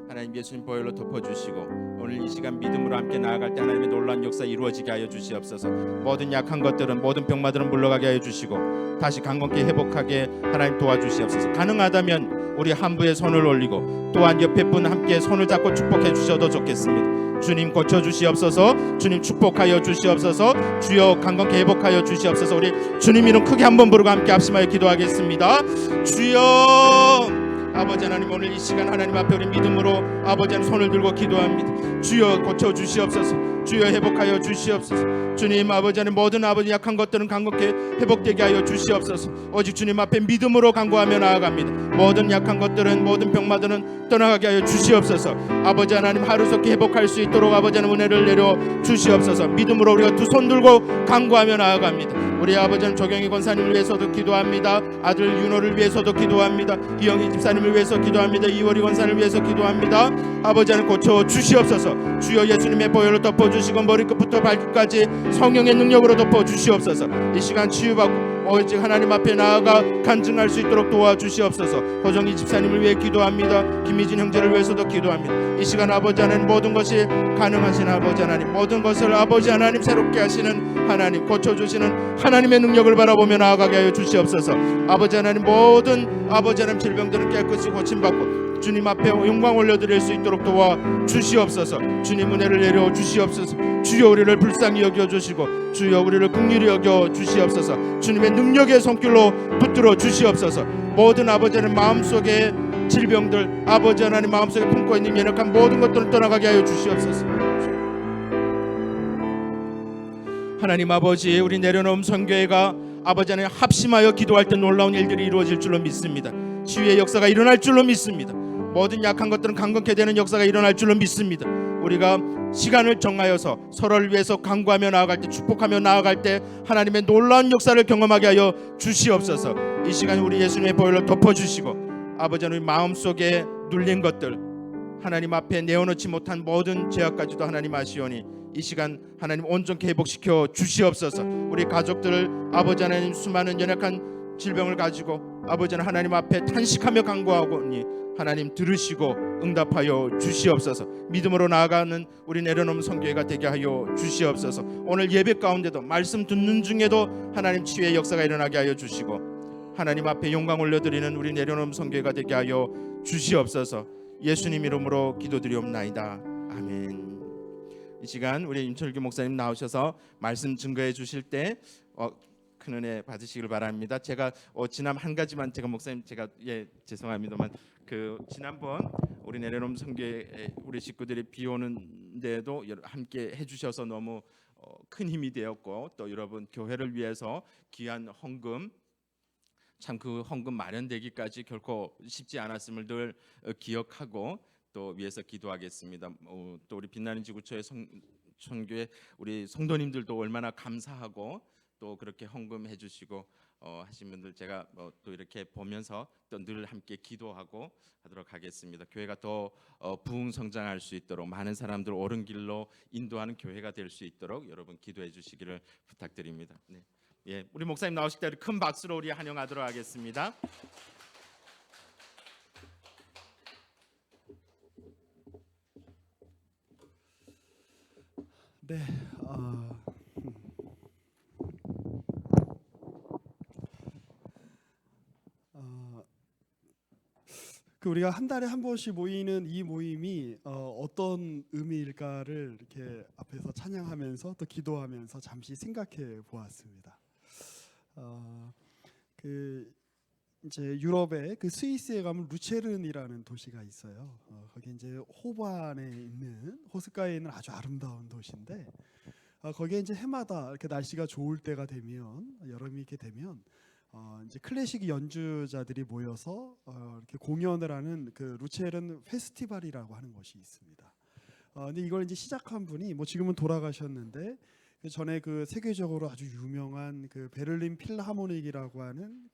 하나님 예수님 보혈로 덮어주시고 오늘 이 시간 믿음으로 함께 나아갈 때 하나님의 놀라운 역사 이루어지게 하여 주시옵소서. 모든 약한 것들은 모든 병마들은 물러가게 하여 주시고 다시 강건케 회복하게 하나님 도와주시옵소서. 가능하다면 우리 한부에 손을 올리고 또한 옆에 분 함께 손을 잡고 축복해 주셔도 좋겠습니다. 주님 고쳐주시옵소서. 주님 축복하여 주시옵소서. 주여 강건케 회복하여 주시옵소서. 우리 주님 이름 크게 한번 부르고 함께 합심하여 기도하겠습니다. 주여 아버지 하나님, 오늘 이 시간 하나님 앞에 우리 믿음으로 아버지 하나님 손을 들고 기도합니다. 주여 고쳐 주시옵소서. 주여 회복하여 주시옵소서. 주님 아버지 하나님, 모든 아버지 약한 것들은 강건케 회복되게 하여 주시옵소서. 오직 주님 앞에 믿음으로 간구하며 나아갑니다. 모든 약한 것들은, 모든 병마들은 떠나가게 하여 주시옵소서. 아버지 하나님, 하루속히 회복할 수 있도록 아버지 하나님 은혜를 내려 주시옵소서. 믿음으로 우리가 두 손 들고 간구하며 나아갑니다. 우리 아버지 하나님, 조경희 권사님을 위해서도 기도합니다. 아들 윤호를 위해서도 기도합니다. 이영희 집사님을 위해서 기도합니다. 이월희 권사님을 위해서 기도합니다. 아버지 하나님, 고쳐 주시옵소서. 주여 예수님의 보혈로 덮어주시고 머리끝부터 발끝까지 성령의 능력으로 덮어주시옵소서. 이 시간 치유받고 오직 하나님 앞에 나아가 간증할 수 있도록 도와주시옵소서. 호정희 집사님을 위해 기도합니다. 김희진 형제를 위해서도 기도합니다. 이 시간 아버지 하나님, 모든 것이 가능하신 아버지 하나님, 모든 것을 아버지 하나님 새롭게 하시는 하나님, 고쳐주시는 하나님의 능력을 바라보며 나아가게 하여 주시옵소서. 아버지 하나님, 모든 아버지 하나님 질병들은 깨끗이 고침받고 주님 앞에 영광 올려드릴 수 있도록 도와 주시옵소서. 주님 은혜를 내려 주시옵소서. 주여 우리를 불쌍히 여겨주시고 주여 우리를 긍휼히 여겨 주시옵소서. 주님의 능력의 손길로 붙들어 주시옵소서. 모든 아버지 하나님 마음속에 질병들, 아버지 하나님 마음속에 품고 있는 연약한 모든 것들을 떠나가게 하여 주시옵소서. 하나님 아버지, 우리 내려놓은 선교회가 아버지 하나님 합심하여 기도할 때 놀라운 일들이 이루어질 줄로 믿습니다. 치유의 역사가 일어날 줄로 믿습니다. 모든 약한 것들은 강건케 되는 역사가 일어날 줄로 믿습니다. 우리가 시간을 정하여서 서로를 위해서 간구하며 나아갈 때, 축복하며 나아갈 때 하나님의 놀라운 역사를 경험하게 하여 주시옵소서. 이 시간 우리 예수님의 보혈로 덮어주시고 아버지 하나님, 마음속에 눌린 것들 하나님 앞에 내어놓지 못한 모든 죄악까지도 하나님 아시오니 이 시간 하나님 온전히 회복시켜 주시옵소서. 우리 가족들 아버지 하나님, 수많은 연약한 질병을 가지고 아버지 하나님 앞에 탄식하며 간구하오니 하나님 들으시고 응답하여 주시옵소서. 믿음으로 나아가는 우리 내려놓은 성교회가 되게 하여 주시옵소서. 오늘 예배 가운데도 말씀 듣는 중에도 하나님 치유의 역사가 일어나게 하여 주시고 하나님 앞에 영광 올려드리는 우리 내려놓은 성교회가 되게 하여 주시옵소서. 예수님 이름으로 기도드리옵나이다. 아멘. 이 시간 우리 임철규 목사님 나오셔서 말씀 증거해 주실 때 큰 은혜 받으시길 바랍니다. 제가 지난 한 가지만 제가 목사님 제가 죄송합니다만 지난번 우리 내려놓은 성교회 우리 식구들이 비 오는데도 함께 해주셔서 너무 큰 힘이 되었고, 또 여러분 교회를 위해서 귀한 헌금, 참 그 헌금 마련되기까지 결코 쉽지 않았음을 늘 기억하고 또 위해서 기도하겠습니다. 또 우리 빛나는 지구촌의 성교회 우리 성도님들도 얼마나 감사하고 또 그렇게 헌금해 주시고 하신 분들 제가 또 이렇게 보면서 또 늘 함께 기도하고 하도록 하겠습니다. 교회가 더 부흥 성장할 수 있도록, 많은 사람들 옳은 길로 인도하는 교회가 될 수 있도록 여러분 기도해 주시기를 부탁드립니다. 네. 예, 우리 목사님 나오실 때 큰 박수로 우리 환영하도록 하겠습니다. 네, 우리가 한 달에 한 번씩 모이는 이 모임이 어떤 의미일까를 이렇게 앞에서 찬양하면서 또 기도하면서 잠시 생각해 보았습니다. 이제 유럽의 스위스에 가면 루체른이라는 도시가 있어요. 거기 이제 호반에 있는 호숫가에 있는 아주 아름다운 도시인데 거기에 이제 해마다 이렇게 날씨가 좋을 때가 되면, 여름이 이렇게 되면 이제 클래식 연주자들이 모여서 이렇게 공연을 하는 루체른 페스티벌이라고 하는 것이 있습니다. 근데 이걸 이제 시작한 분이 지금은 돌아가셨는데 전에 세계적으로 아주 유명한 베를린 필하모닉이라고 하는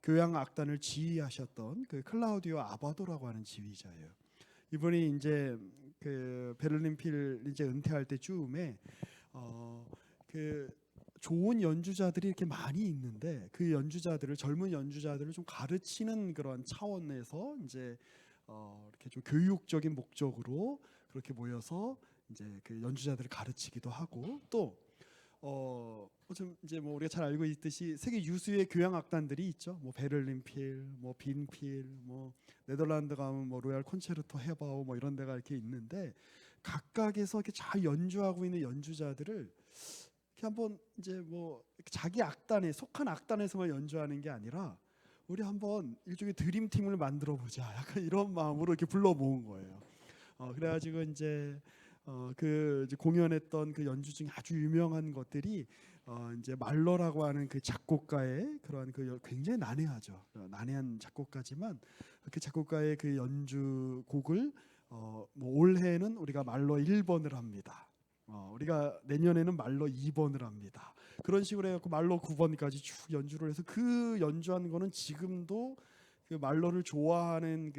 교향 악단을 지휘하셨던 클라우디오 아바도라고 하는 지휘자예요. 이분이 이제 베를린 필 이제 은퇴할 때쯤에 좋은 연주자들이 이렇게 많이 있는데 그 연주자들을, 젊은 연주자들을 좀 가르치는 그런 차원에서 이제 이렇게 좀 교육적인 목적으로 그렇게 모여서 이제 연주자들을 가르치기도 하고, 또 좀 이제 우리가 잘 알고 있듯이 세계 유수의 교향 악단들이 있죠. 베를린 필, 빈 필, 네덜란드 가면 로얄 콘체르토 헤바우 이런 데가 이렇게 있는데, 각각에서 이렇게 잘 연주하고 있는 연주자들을 이렇게 한번 이제 자기 악단에 속한 악단에서만 연주하는 게 아니라 우리 한번 일종의 드림팀을 만들어 보자. 약간 이런 마음으로 이렇게 불러 모은 거예요. 그래가지고 이제 이제 공연했던 그 연주 중에 아주 유명한 것들이 이제 말러라고 하는 그 작곡가의 그러한 굉장히 난해하죠. 난해한 작곡가지만 그 작곡가의 그 연주곡을 뭐 올해는 우리가 말러 1번을 합니다. 우리가 내년에는 말러 2번을 합니다. 그런 식으로 해갖고 말러 9번까지 쭉 연주를 해서 그 연주한 거는 지금도 그 말러를 좋아하는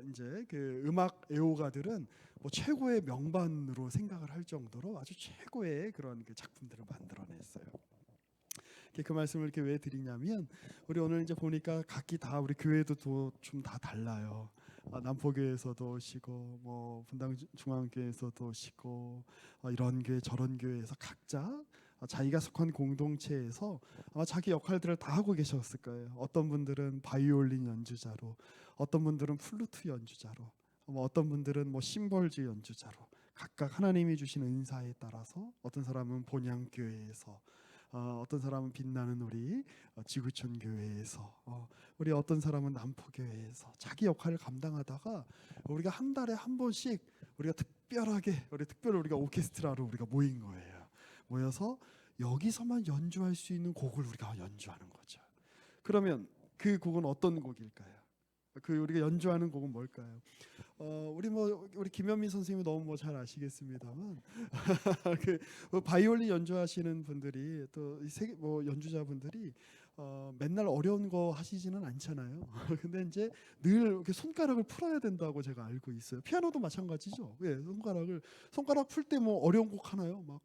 이제 그 음악 애호가들은 뭐 최고의 명반으로 생각을 할 정도로 아주 최고의 그런 그 작품들을 만들어냈어요. 그 말씀을 이렇게 왜 드리냐면 우리 오늘 이제 보니까 각기 다 우리 교회도 좀 다 달라요. 남포교회에서도 오시고 뭐 분당 중앙교회에서도 오시고 이런 교회 저런 교회에서 각자 자기가 속한 공동체에서 아마 자기 역할들을 다 하고 계셨을 거예요. 어떤 분들은 바이올린 연주자로, 어떤 분들은 플루트 연주자로, 어떤 분들은 뭐 심벌즈 연주자로 각각 하나님이 주신 은사에 따라서 어떤 사람은 본향교회에서 어떤 사람은 빛나는 우리 지구촌 교회에서 우리 어떤 사람은 남포교회에서 자기 역할을 감당하다가 우리가 한 달에 한 번씩 우리가 특별히 우리가 오케스트라로 우리가 모인 거예요. 모여서 여기서만 연주할 수 있는 곡을 우리가 연주하는 거죠. 그러면 그 곡은 어떤 곡일까요? 그 우리가 연주하는 곡은 뭘까요? 우리 김현민 선생님이 너무 뭐 잘 아시겠습니다만 그 바이올린 연주하시는 분들이 또 뭐 연주자분들이 맨날 어려운 거 하시지는 않잖아요. 근데 이제 늘 이렇게 손가락을 풀어야 된다고 제가 알고 있어요. 피아노도 마찬가지죠. 예, 손가락 풀 때 뭐 어려운 곡 하나요? 막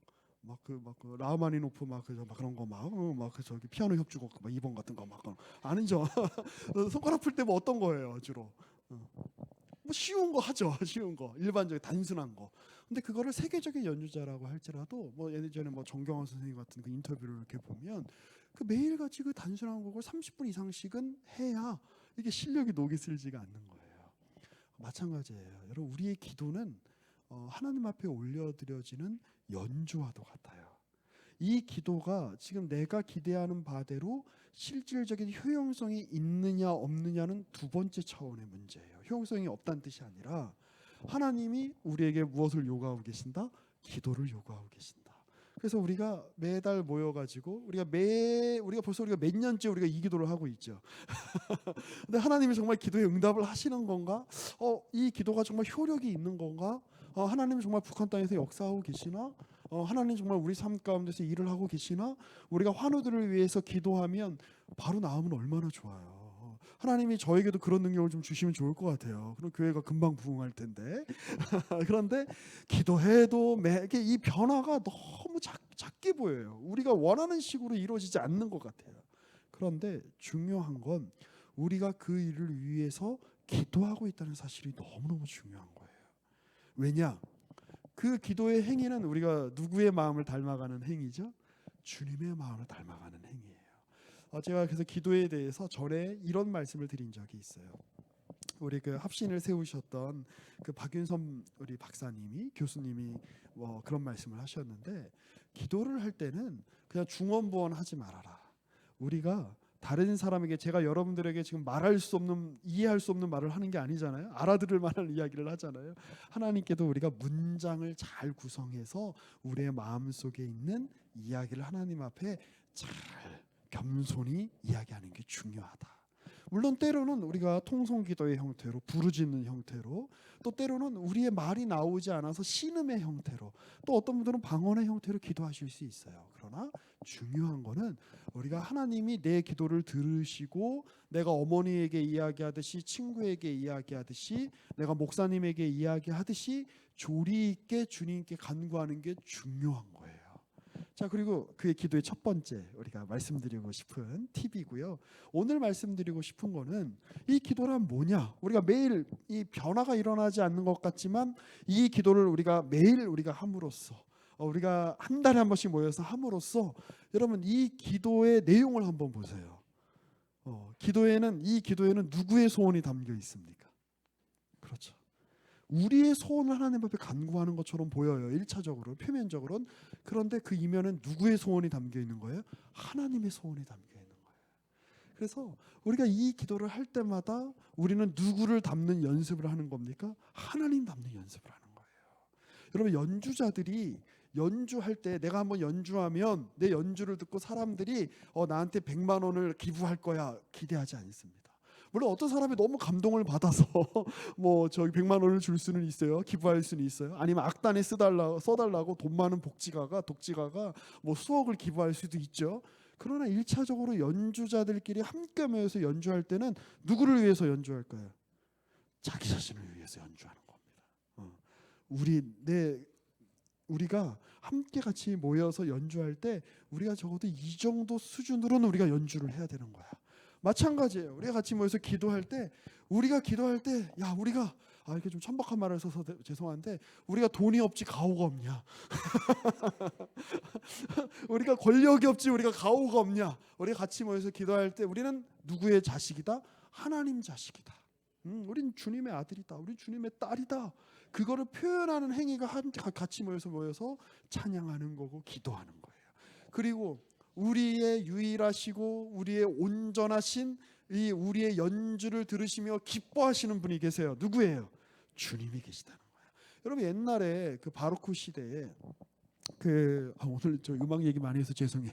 라흐마니노프 막 그런 거 저기 피아노 협주곡 막 2번 같은 거 막 아니죠. 손가락 풀 때 뭐 어떤 거예요 주로? 뭐 쉬운 거 하죠. 쉬운 거 일반적인 단순한 거. 근데 그거를 세계적인 연주자라고 할지라도 뭐 예전에 뭐 정경환 선생님 같은 그 인터뷰를 이렇게 보면 그 매일같이 그 단순한 곡을 30분 이상씩은 해야 이게 실력이 녹이 슬지가 않는 거예요. 마찬가지예요. 여러분 우리의 기도는 하나님 앞에 올려드려지는 연주와도 같아요. 이 기도가 지금 내가 기대하는 바대로 실질적인 효용성이 있느냐 없느냐는 두 번째 차원의 문제예요. 효용성이 없다는 뜻이 아니라 하나님이 우리에게 무엇을 요구하고 계신다? 기도를 요구하고 계신다. 그래서 우리가 매달 모여가지고 우리가 벌써 몇 년째 우리가 이 기도를 하고 있죠. 근데 하나님이 정말 기도에 응답을 하시는 건가? 이 기도가 정말 효력이 있는 건가? 하나님이 정말 북한 땅에서 역사하고 계시나? 하나님 정말 우리 삶 가운데서 일을 하고 계시나? 우리가 환우들을 위해서 기도하면 바로 나오면 얼마나 좋아요. 하나님이 저에게도 그런 능력을 좀 주시면 좋을 것 같아요. 그럼 교회가 금방 부흥할 텐데. 그런데 기도해도 이 변화가 너무 작게 보여요. 우리가 원하는 식으로 이루어지지 않는 것 같아요. 그런데 중요한 건 우리가 그 일을 위해서 기도하고 있다는 사실이 너무너무 중요한 거예요. 왜냐? 그 기도의 행위는 우리가 누구의 마음을 닮아가는 행위죠? 주님의 마음을 닮아가는 행위예요. 제가 그래서 기도에 대해서 전에 이런 말씀을 드린 적이 있어요. 우리 그 합신을 세우셨던 그 박윤선 우리 박사님이 교수님이 뭐 그런 말씀을 하셨는데 기도를 할 때는 그냥 중언부언하지 말아라. 우리가 다른 사람에게 제가 여러분들에게 지금 말할 수 없는 이해할 수 없는 말을 하는 게 아니잖아요. 알아들을 만한 이야기를 하잖아요. 하나님께도 우리가 문장을 잘 구성해서 우리의 마음속에 있는 이야기를 하나님 앞에 잘 겸손히 이야기하는 게 중요하다. 물론 때로는 우리가 통성기도의 형태로 부르짖는 형태로 또 때로는 우리의 말이 나오지 않아서 신음의 형태로 또 어떤 분들은 방언의 형태로 기도하실 수 있어요. 그러나 중요한 거는 우리가 하나님이 내 기도를 들으시고 내가 어머니에게 이야기하듯이 친구에게 이야기하듯이 내가 목사님에게 이야기하듯이 조리 있게 주님께 간구하는 게 중요한 거예요. 자, 그리고 그의 기도의 첫 번째 우리가 말씀드리고 싶은 팁이고요. 오늘 말씀드리고 싶은 거는 이 기도란 뭐냐? 우리가 매일 이 변화가 일어나지 않는 것 같지만 이 기도를 우리가 매일 우리가 함으로써 우리가 한 달에 한 번씩 모여서 함으로써 여러분 이 기도의 내용을 한번 보세요. 이 기도에는 누구의 소원이 담겨 있습니까? 그렇죠. 우리의 소원을 하나님 앞에 간구하는 것처럼 보여요. 1차적으로 표면적으로는. 그런데 그 이면은 누구의 소원이 담겨 있는 거예요? 하나님의 소원이 담겨 있는 거예요. 그래서 우리가 이 기도를 할 때마다 우리는 누구를 담는 연습을 하는 겁니까? 하나님 담는 연습을 하는 거예요. 여러분, 연주자들이 연주할 때 내가 한번 연주하면 내 연주를 듣고 사람들이 나한테 100만 원을 기부할 거야 기대하지 않습니다. 물론 어떤 사람이 너무 감동을 받아서 뭐 저기 100만 원을 줄 수는 있어요. 기부할 수는 있어요. 아니면 악단에 써달라고 돈 많은 독지가가 뭐 수억을 기부할 수도 있죠. 그러나 1차적으로 연주자들끼리 함께 모여서 연주할 때는 누구를 위해서 연주할까요? 자기 자신을 위해서 연주하는 겁니다. 우리가 함께 같이 모여서 연주할 때 우리가 적어도 이 정도 수준으로는 우리가 연주를 해야 되는 거야. 마찬가지예요. 우리가 같이 모여서 기도할 때 우리가 이렇게 좀 천박한 말을 써서 죄송한데 우리가 돈이 없지 가오가 없냐? 우리가 권력이 없지 우리가 가오가 없냐? 우리가 같이 모여서 기도할 때 우리는 누구의 자식이다? 하나님 자식이다. 우린 주님의 아들이다. 우린 주님의 딸이다. 그거를 표현하는 행위가 같이 모여서 찬양하는 거고 기도하는 거예요. 그리고 우리의 유일하시고 우리의 온전하신 이 우리의 연주를 들으시며 기뻐하시는 분이 계세요. 누구예요? 주님이 계시다는 거예요. 여러분, 옛날에 그 바로크 시대에 오늘 저 음악 얘기 많이 해서 죄송해요.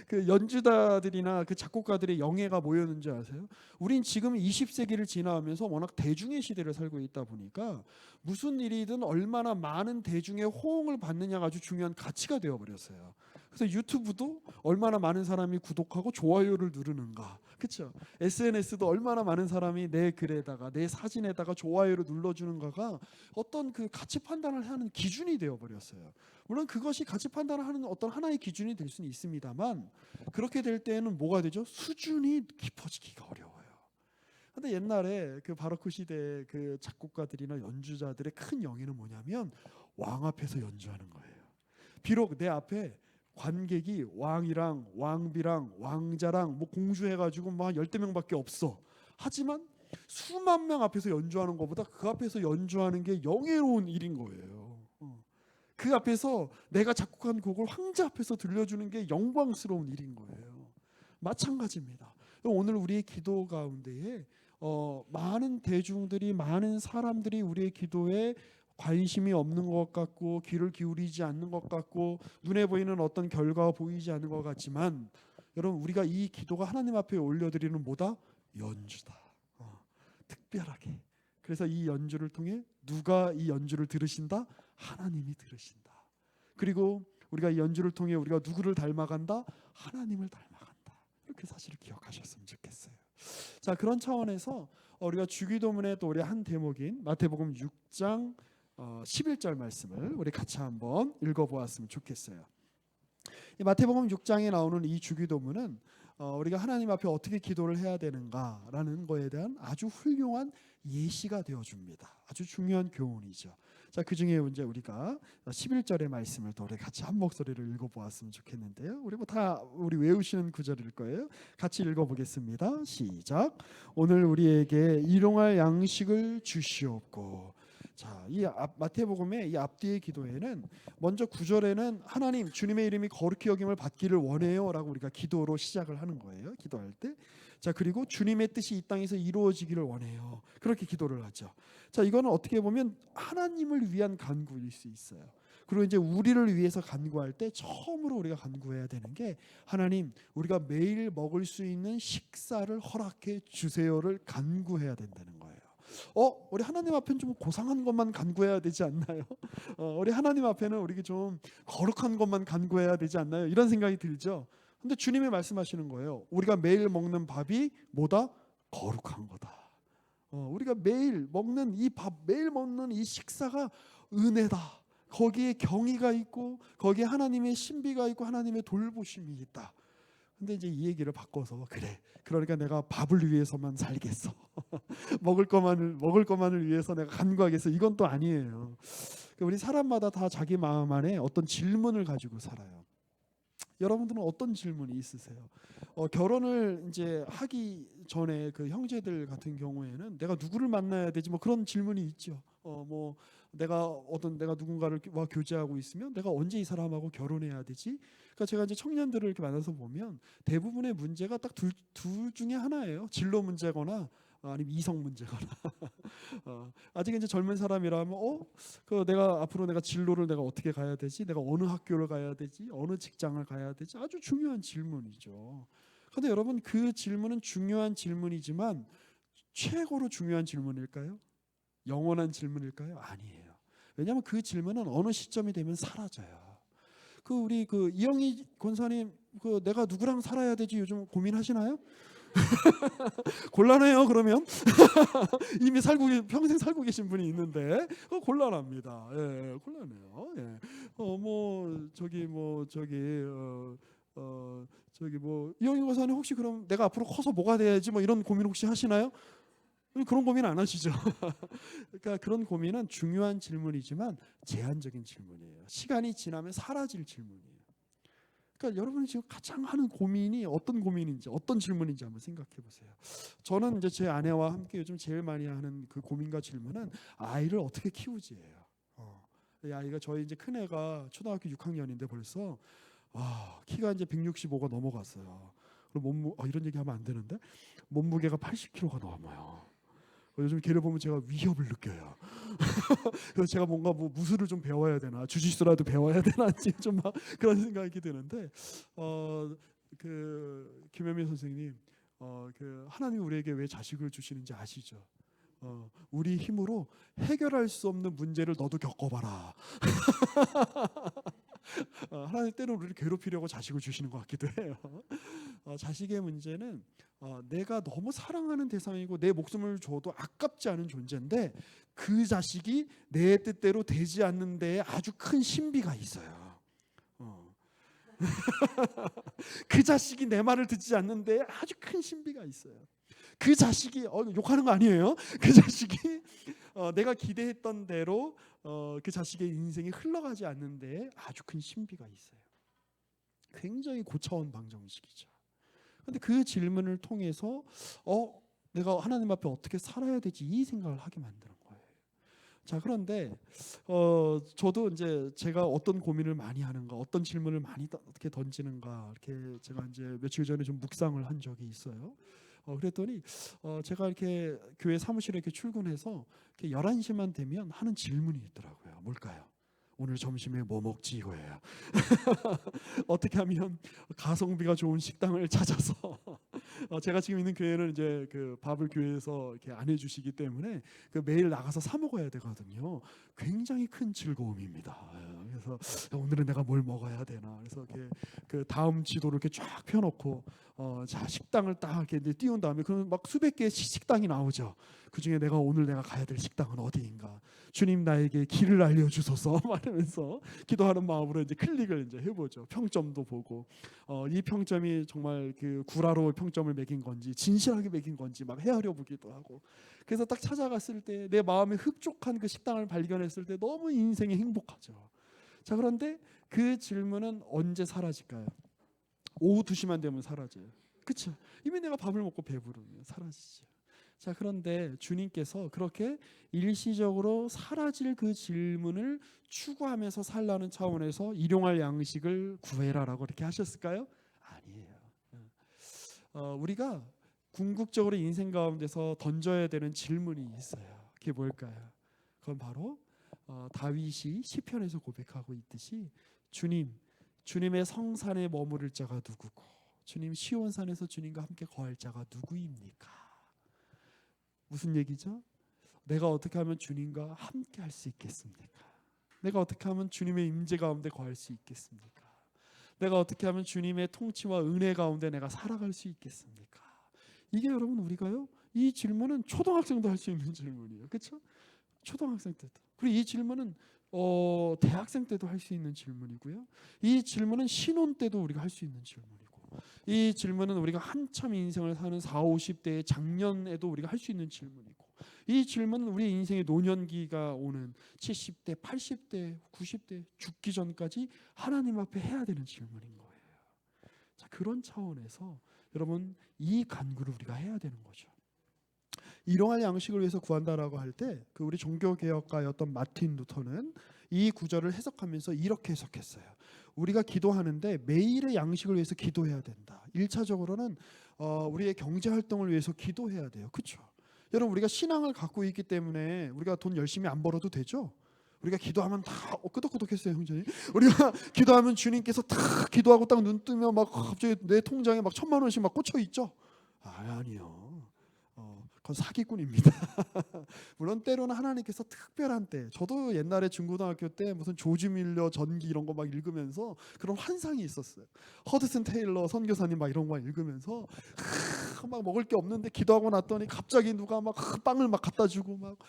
그 연주자들이나 그 작곡가들의 영예가 뭐였는지 아세요? 우린 지금 20세기를 지나면서 워낙 대중의 시대를 살고 있다 보니까 무슨 일이든 얼마나 많은 대중의 호응을 받느냐가 아주 중요한 가치가 되어버렸어요. 그래서 유튜브도 얼마나 많은 사람이 구독하고 좋아요를 누르는가, 그렇죠? SNS도 얼마나 많은 사람이 내 글에다가 내 사진에다가 좋아요를 눌러주는가가 어떤 그 가치 판단을 하는 기준이 되어버렸어요. 물론 그것이 가치 판단을 하는 어떤 하나의 기준이 될 수는 있습니다만 그렇게 될 때에는 뭐가 되죠? 수준이 깊어지기가 어려워요. 근데 옛날에 그 바로크 시대 그 작곡가들이나 연주자들의 큰 영예는 뭐냐면 왕 앞에서 연주하는 거예요. 비록 내 앞에 관객이 왕이랑 왕비랑 왕자랑 뭐 공주해가지고 뭐 한 10대 명밖에 없어. 하지만 수만 명 앞에서 연주하는 것보다 그 앞에서 연주하는 게 영예로운 일인 거예요. 그 앞에서 내가 작곡한 곡을 황제 앞에서 들려주는 게 영광스러운 일인 거예요. 마찬가지입니다. 오늘 우리의 기도 가운데에 많은 대중들이, 많은 사람들이 우리의 기도에 관심이 없는 것 같고 귀를 기울이지 않는 것 같고 눈에 보이는 어떤 결과가 보이지 않는 것 같지만 여러분, 우리가 이 기도가 하나님 앞에 올려드리는 뭐다? 연주다. 특별하게. 그래서 이 연주를 통해 누가 이 연주를 들으신다? 하나님이 들으신다. 그리고 우리가 이 연주를 통해 우리가 누구를 닮아간다? 하나님을 닮아간다. 이렇게 사실을 기억하셨으면 좋겠어요. 자, 그런 차원에서 우리가 주기도문의 또 우리 한 대목인 마태복음 6장 11절 말씀을 우리 같이 한번 읽어보았으면 좋겠어요. 이 마태복음 6장에 나오는 이 주기도문은 우리가 하나님 앞에 어떻게 기도를 해야 되는가라는 거에 대한 아주 훌륭한 예시가 되어줍니다. 아주 중요한 교훈이죠. 자, 그 중에 이제 우리가 11절의 말씀을 또 우리 같이 한 목소리를 읽어보았으면 좋겠는데요. 우리 우리 외우시는 구절일 거예요. 같이 읽어보겠습니다. 시작. 오늘 우리에게 일용할 양식을 주시옵고. 자, 이 마태복음의 이 앞뒤의 기도에는 먼저 9절에는 하나님 주님의 이름이 거룩히 여김을 받기를 원해요라고 우리가 기도로 시작을 하는 거예요. 기도할 때. 자, 그리고 주님의 뜻이 이 땅에서 이루어지기를 원해요. 그렇게 기도를 하죠. 자, 이거는 어떻게 보면 하나님을 위한 간구일 수 있어요. 그리고 이제 우리를 위해서 간구할 때 처음으로 우리가 간구해야 되는 게 하나님, 우리가 매일 먹을 수 있는 식사를 허락해 주세요를 간구해야 된다는 거예요. 우리 하나님 앞에는 좀 고상한 것만 간구해야 되지 않나요? 우리 하나님 앞에는 우리가 좀 거룩한 것만 간구해야 되지 않나요? 이런 생각이 들죠. 근데 주님이 말씀하시는 거예요. 우리가 매일 먹는 밥이 뭐다? 거룩한 거다. 우리가 매일 먹는 이 밥, 매일 먹는 이 식사가 은혜다. 거기에 경의가 있고 거기에 하나님의 신비가 있고 하나님의 돌보심이 있다. 근데 이제 이 얘기를 바꿔서 그래, 그러니까 내가 밥을 위해서만 살겠어. 먹을 것만을 위해서 내가 간구하겠어. 이건 또 아니에요. 우리 사람마다 다 자기 마음 안에 어떤 질문을 가지고 살아요. 여러분들은 어떤 질문이 있으세요? 결혼을 이제 하기 전에 그 형제들 같은 경우에는 내가 누구를 만나야 되지? 뭐 그런 질문이 있죠. 뭐 내가 누군가를 와 교제하고 있으면 내가 언제 이 사람하고 결혼해야 되지? 그러니까 제가 이제 청년들을 이렇게 만나서 보면 대부분의 문제가 딱 둘 중에 하나예요. 진로 문제거나 아니면 이성 문제거나. 아직 이제 젊은 사람이라면 내가 앞으로 내가 진로를 내가 어떻게 가야 되지? 내가 어느 학교를 가야 되지? 어느 직장을 가야 되지? 아주 중요한 질문이죠. 그런데 여러분 그 질문은 중요한 질문이지만 최고로 중요한 질문일까요? 영원한 질문일까요? 아니에요. 왜냐하면 그 질문은 어느 시점이 되면 사라져요. 우리 이영희 권사님 내가 누구랑 살아야 되지 요즘 고민하시나요? 곤란해요. 그러면 이미 평생 살고 계신 분이 있는데 곤란합니다. 예, 곤란해요. 예. 이영희 권사님 혹시 그럼 내가 앞으로 커서 뭐가 돼야지 이런 고민 혹시 하시나요? 그런 고민 안 하시죠? 그러니까 그런 고민은 중요한 질문이지만 제한적인 질문이에요. 시간이 지나면 사라질 질문이에요. 그러니까 여러분이 지금 가장 하는 고민이 어떤 고민인지, 어떤 질문인지 한번 생각해 보세요. 저는 이제 제 아내와 함께 요즘 제일 많이 하는 그 고민과 질문은 아이를 어떻게 키우지예요. 이 아이가 저희 이제 큰 애가 초등학교 6학년인데 벌써 키가 이제 165가 넘어갔어요. 그리고 이런 얘기 하면 안 되는데 몸무게가 80kg가 넘어요. 요즘 걔를 보면 제가 위협을 느껴요. 그래서 제가 뭔가 무술을 좀 배워야 되나, 주짓수라도 배워야 되나 좀 막 그런 생각이 드는데, 김현미 선생님, 하나님이 우리에게 왜 자식을 주시는지 아시죠? 우리 힘으로 해결할 수 없는 문제를 너도 겪어봐라. 하나님 때는 우리를 괴롭히려고 자식을 주시는 것 같기도 해요. 자식의 문제는 내가 너무 사랑하는 대상이고 내 목숨을 줘도 아깝지 않은 존재인데 그 자식이 내 뜻대로 되지 않는 데에 아주 큰 신비가 있어요. 그 자식이 내 말을 듣지 않는 데에 아주 큰 신비가 있어요. 그 자식이 욕하는 거 아니에요. 그 자식이 내가 기대했던 대로 그 자식의 인생이 흘러가지 않는 데에 아주 큰 신비가 있어요. 굉장히 고차원 방정식이죠. 그런데 그 질문을 통해서 내가 하나님 앞에 어떻게 살아야 되지 이 생각을 하게 만드는 거예요. 자, 그런데 저도 이제 제가 어떤 고민을 많이 하는가, 어떤 질문을 많이 어떻게 던지는가 이렇게 제가 이제 며칠 전에 좀 묵상을 한 적이 있어요. 그랬더니 제가 이렇게 교회 사무실에 이렇게 출근해서 이렇게 11시만 되면 하는 질문이 있더라고요. 뭘까요? 오늘 점심에 뭐 먹지 이거예요. 어떻게 하면 가성비가 좋은 식당을 찾아서 제가 지금 있는 교회는 이제 그 밥을 교회에서 이렇게 안 해주시기 때문에 매일 나가서 사 먹어야 되거든요. 굉장히 큰 즐거움입니다. 그래서 오늘은 내가 뭘 먹어야 되나. 그래서 이렇게 그 다음 지도를 이렇게 쫙 펴놓고 자 식당을 딱 이렇게 띄운 다음에 그러면 막 수백 개의 식당이 나오죠. 그 중에 오늘 내가 가야 될 식당은 어디인가. 주님 나에게 길을 알려주소서 말하면서 기도하는 마음으로 이제 클릭을 이제 해보죠. 평점도 보고 이 평점이 정말 그 구라로 평점을 매긴 건지 진실하게 매긴 건지 막 헤아려 보기도 하고. 그래서 딱 찾아갔을 때 내 마음에 흡족한 그 식당을 발견했을 때 너무 인생이 행복하죠. 자, 그런데 그 질문은 언제 사라질까요? 오후 2시만 되면 사라져요. 그렇죠? 이미 내가 밥을 먹고 배부르면 사라지죠. 자, 그런데 주님께서 그렇게 일시적으로 사라질 그 질문을 추구하면서 살라는 차원에서 일용할 양식을 구해라라고 이렇게 하셨을까요? 아니에요. 우리가 궁극적으로 인생 가운데서 던져야 되는 질문이 있어요. 그게 뭘까요? 그건 바로 다윗이 시편에서 고백하고 있듯이 주님의 성산에 머무를 자가 누구고 주님 시온산에서 주님과 함께 거할 자가 누구입니까? 무슨 얘기죠? 내가 어떻게 하면 주님과 함께 할 수 있겠습니까? 내가 어떻게 하면 주님의 임재 가운데 거할 수 있겠습니까? 내가 어떻게 하면 주님의 통치와 은혜 가운데 내가 살아갈 수 있겠습니까? 이게 여러분 우리가요, 이 질문은 초등학생도 할 수 있는 질문이에요. 그렇죠? 초등학생 때도. 그리고 이 질문은 대학생 때도 할 수 있는 질문이고요. 이 질문은 신혼 때도 우리가 할 수 있는 질문이고, 이 질문은 우리가 한참 인생을 사는 40, 50대의 장년에도 우리가 할 수 있는 질문이고, 이 질문은 우리 인생의 노년기가 오는 70대, 80대, 90대 죽기 전까지 하나님 앞에 해야 되는 질문인 거예요. 자, 그런 차원에서 여러분 이 간구를 우리가 해야 되는 거죠. 일용할 양식을 위해서 구한다라고 할 때 그 우리 종교개혁가였던 마틴 루터는 이 구절을 해석하면서 이렇게 해석했어요. 우리가 기도하는데 매일의 양식을 위해서 기도해야 된다. 1차적으로는 우리의 경제 활동을 위해서 기도해야 돼요. 그렇죠? 여러분, 우리가 신앙을 갖고 있기 때문에 우리가 돈 열심히 안 벌어도 되죠? 우리가 기도하면 다 끄덕끄덕했어요, 형제님. 우리가 기도하면 주님께서 다 기도하고 딱 눈 뜨면 막 갑자기 내 통장에 막 1,000만 원씩 막 꽂혀 있죠? 아니요. 그건 사기꾼입니다. 물론 때로는 하나님께서 특별한 때, 저도 옛날에 중고등학교 때 무슨 조지 밀러 전기 이런 거 막 읽으면서 그런 환상이 있었어요. 허드슨 테일러 선교사님 막 이런 거 읽으면서 막 먹을 게 없는데 기도하고 났더니 갑자기 누가 막 빵을 막 갖다 주고 막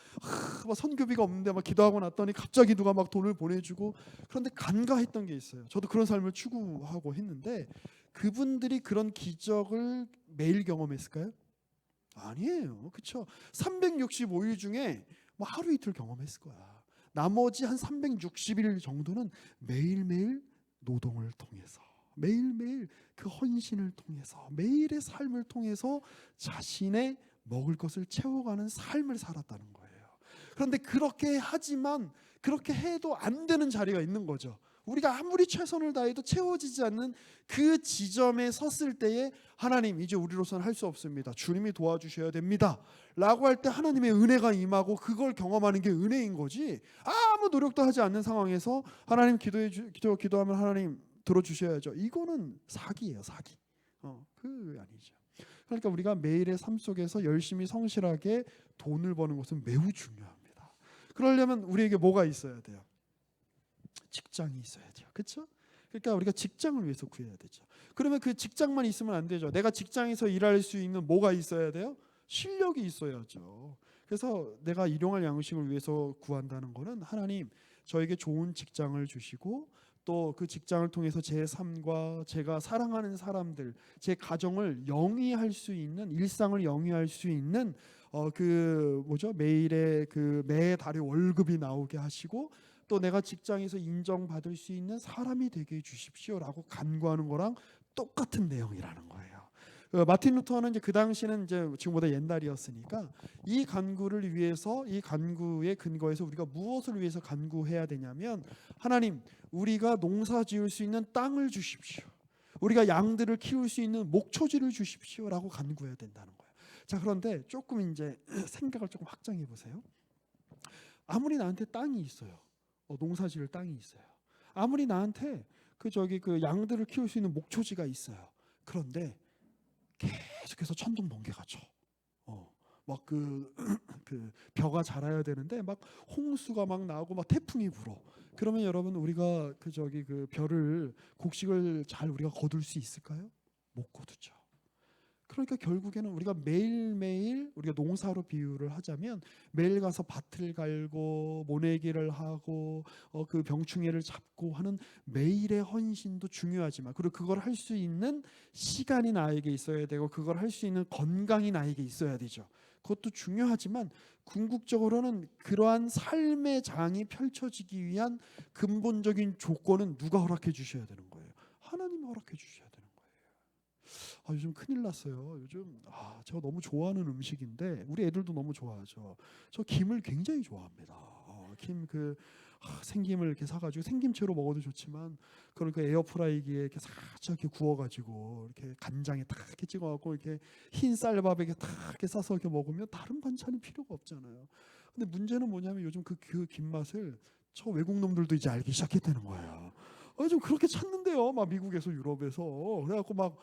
선교비가 없는데 막 기도하고 났더니 갑자기 누가 막 돈을 보내주고, 그런데 간과했던 게 있어요. 저도 그런 삶을 추구하고 했는데 그분들이 그런 기적을 매일 경험했을까요? 아니에요. 그렇죠? 365일 중에 뭐 하루 이틀 경험했을 거야. 나머지 한 360일 정도는 매일매일 노동을 통해서, 매일매일 그 헌신을 통해서, 매일의 삶을 통해서 자신의 먹을 것을 채워가는 삶을 살았다는 거예요. 그런데 그렇게 하지만 그렇게 해도 안 되는 자리가 있는 거죠. 우리가 아무리 최선을 다해도 채워지지 않는 그 지점에 섰을 때에 하나님, 이제 우리로서는 할 수 없습니다. 주님이 도와주셔야 됩니다. 라고 할 때 하나님의 은혜가 임하고 그걸 경험하는 게 은혜인 거지, 아무 노력도 하지 않는 상황에서 하나님 기도하면 하나님 들어주셔야죠. 이거는 사기예요, 사기. 그 아니죠. 그러니까 우리가 매일의 삶 속에서 열심히 성실하게 돈을 버는 것은 매우 중요합니다. 그러려면 우리에게 뭐가 있어야 돼요? 직장이 있어야죠. 그렇죠? 그러니까 우리가 직장을 위해서 구해야 되죠. 그러면 그 직장만 있으면 안 되죠. 내가 직장에서 일할 수 있는 뭐가 있어야 돼요? 실력이 있어야죠. 그래서 내가 일용할 양식을 위해서 구한다는 거는 하나님 저에게 좋은 직장을 주시고 또 그 직장을 통해서 제 삶과 제가 사랑하는 사람들, 제 가정을 영위할 수 있는, 일상을 영위할 수 있는 매일의 그 매달의 월급이 나오게 하시고 또 내가 직장에서 인정받을 수 있는 사람이 되게 해주십시오라고 간구하는 거랑 똑같은 내용이라는 거예요. 마틴 루터는 이제 그 당시는 이제 지금보다 옛날이었으니까 이 간구를 위해서, 이 간구의 근거에서 우리가 무엇을 위해서 간구해야 되냐면, 하나님 우리가 농사 지을 수 있는 땅을 주십시오. 우리가 양들을 키울 수 있는 목초지를 주십시오라고 간구해야 된다는 거예요. 자, 그런데 조금 이제 생각을 조금 확장해 보세요. 아무리 나한테 땅이 있어요. 농사 지을 땅이 있어요. 아무리 나한테 그 양들을 키울 수 있는 목초지가 있어요. 그런데 계속해서 천둥 번개가 쳐. 막 그 벼가 자라야 되는데 막 홍수가 막 나오고 막 태풍이 불어. 그러면 여러분 우리가 그 벼를, 곡식을 잘 우리가 거둘 수 있을까요? 못 거두죠. 그러니까 결국에는 우리가 매일매일, 우리가 농사로 비유를 하자면 매일 가서 밭을 갈고 모내기를 하고 그 병충해를 잡고 하는 매일의 헌신도 중요하지만, 그리고 그걸 할 수 있는 시간이 나에게 있어야 되고 그걸 할 수 있는 건강이 나에게 있어야 되죠. 그것도 중요하지만 궁극적으로는 그러한 삶의 장이 펼쳐지기 위한 근본적인 조건은 누가 허락해 주셔야 되는 거예요? 하나님이 허락해 주셔야 되는 거예요. 요즘 큰일 났어요. 요즘 제가 너무 좋아하는 음식인데 우리 애들도 너무 좋아하죠. 저 김을 굉장히 좋아합니다. 생김을 이렇게 사가지고 생김채로 먹어도 좋지만 그런 그 에어프라이기에 이렇게 살짝 이렇게 구워가지고 이렇게 간장에 딱 이렇게 찍어갖고 이렇게 흰 쌀밥에 이렇게 딱 이렇게 싸서 이렇게 먹으면 다른 반찬이 필요가 없잖아요. 근데 문제는 뭐냐면 요즘 그 김 맛을 저 외국 놈들도 이제 알기 시작했다는 거예요. 좀 그렇게 찾는데요, 막 미국에서 유럽에서. 그래갖고 막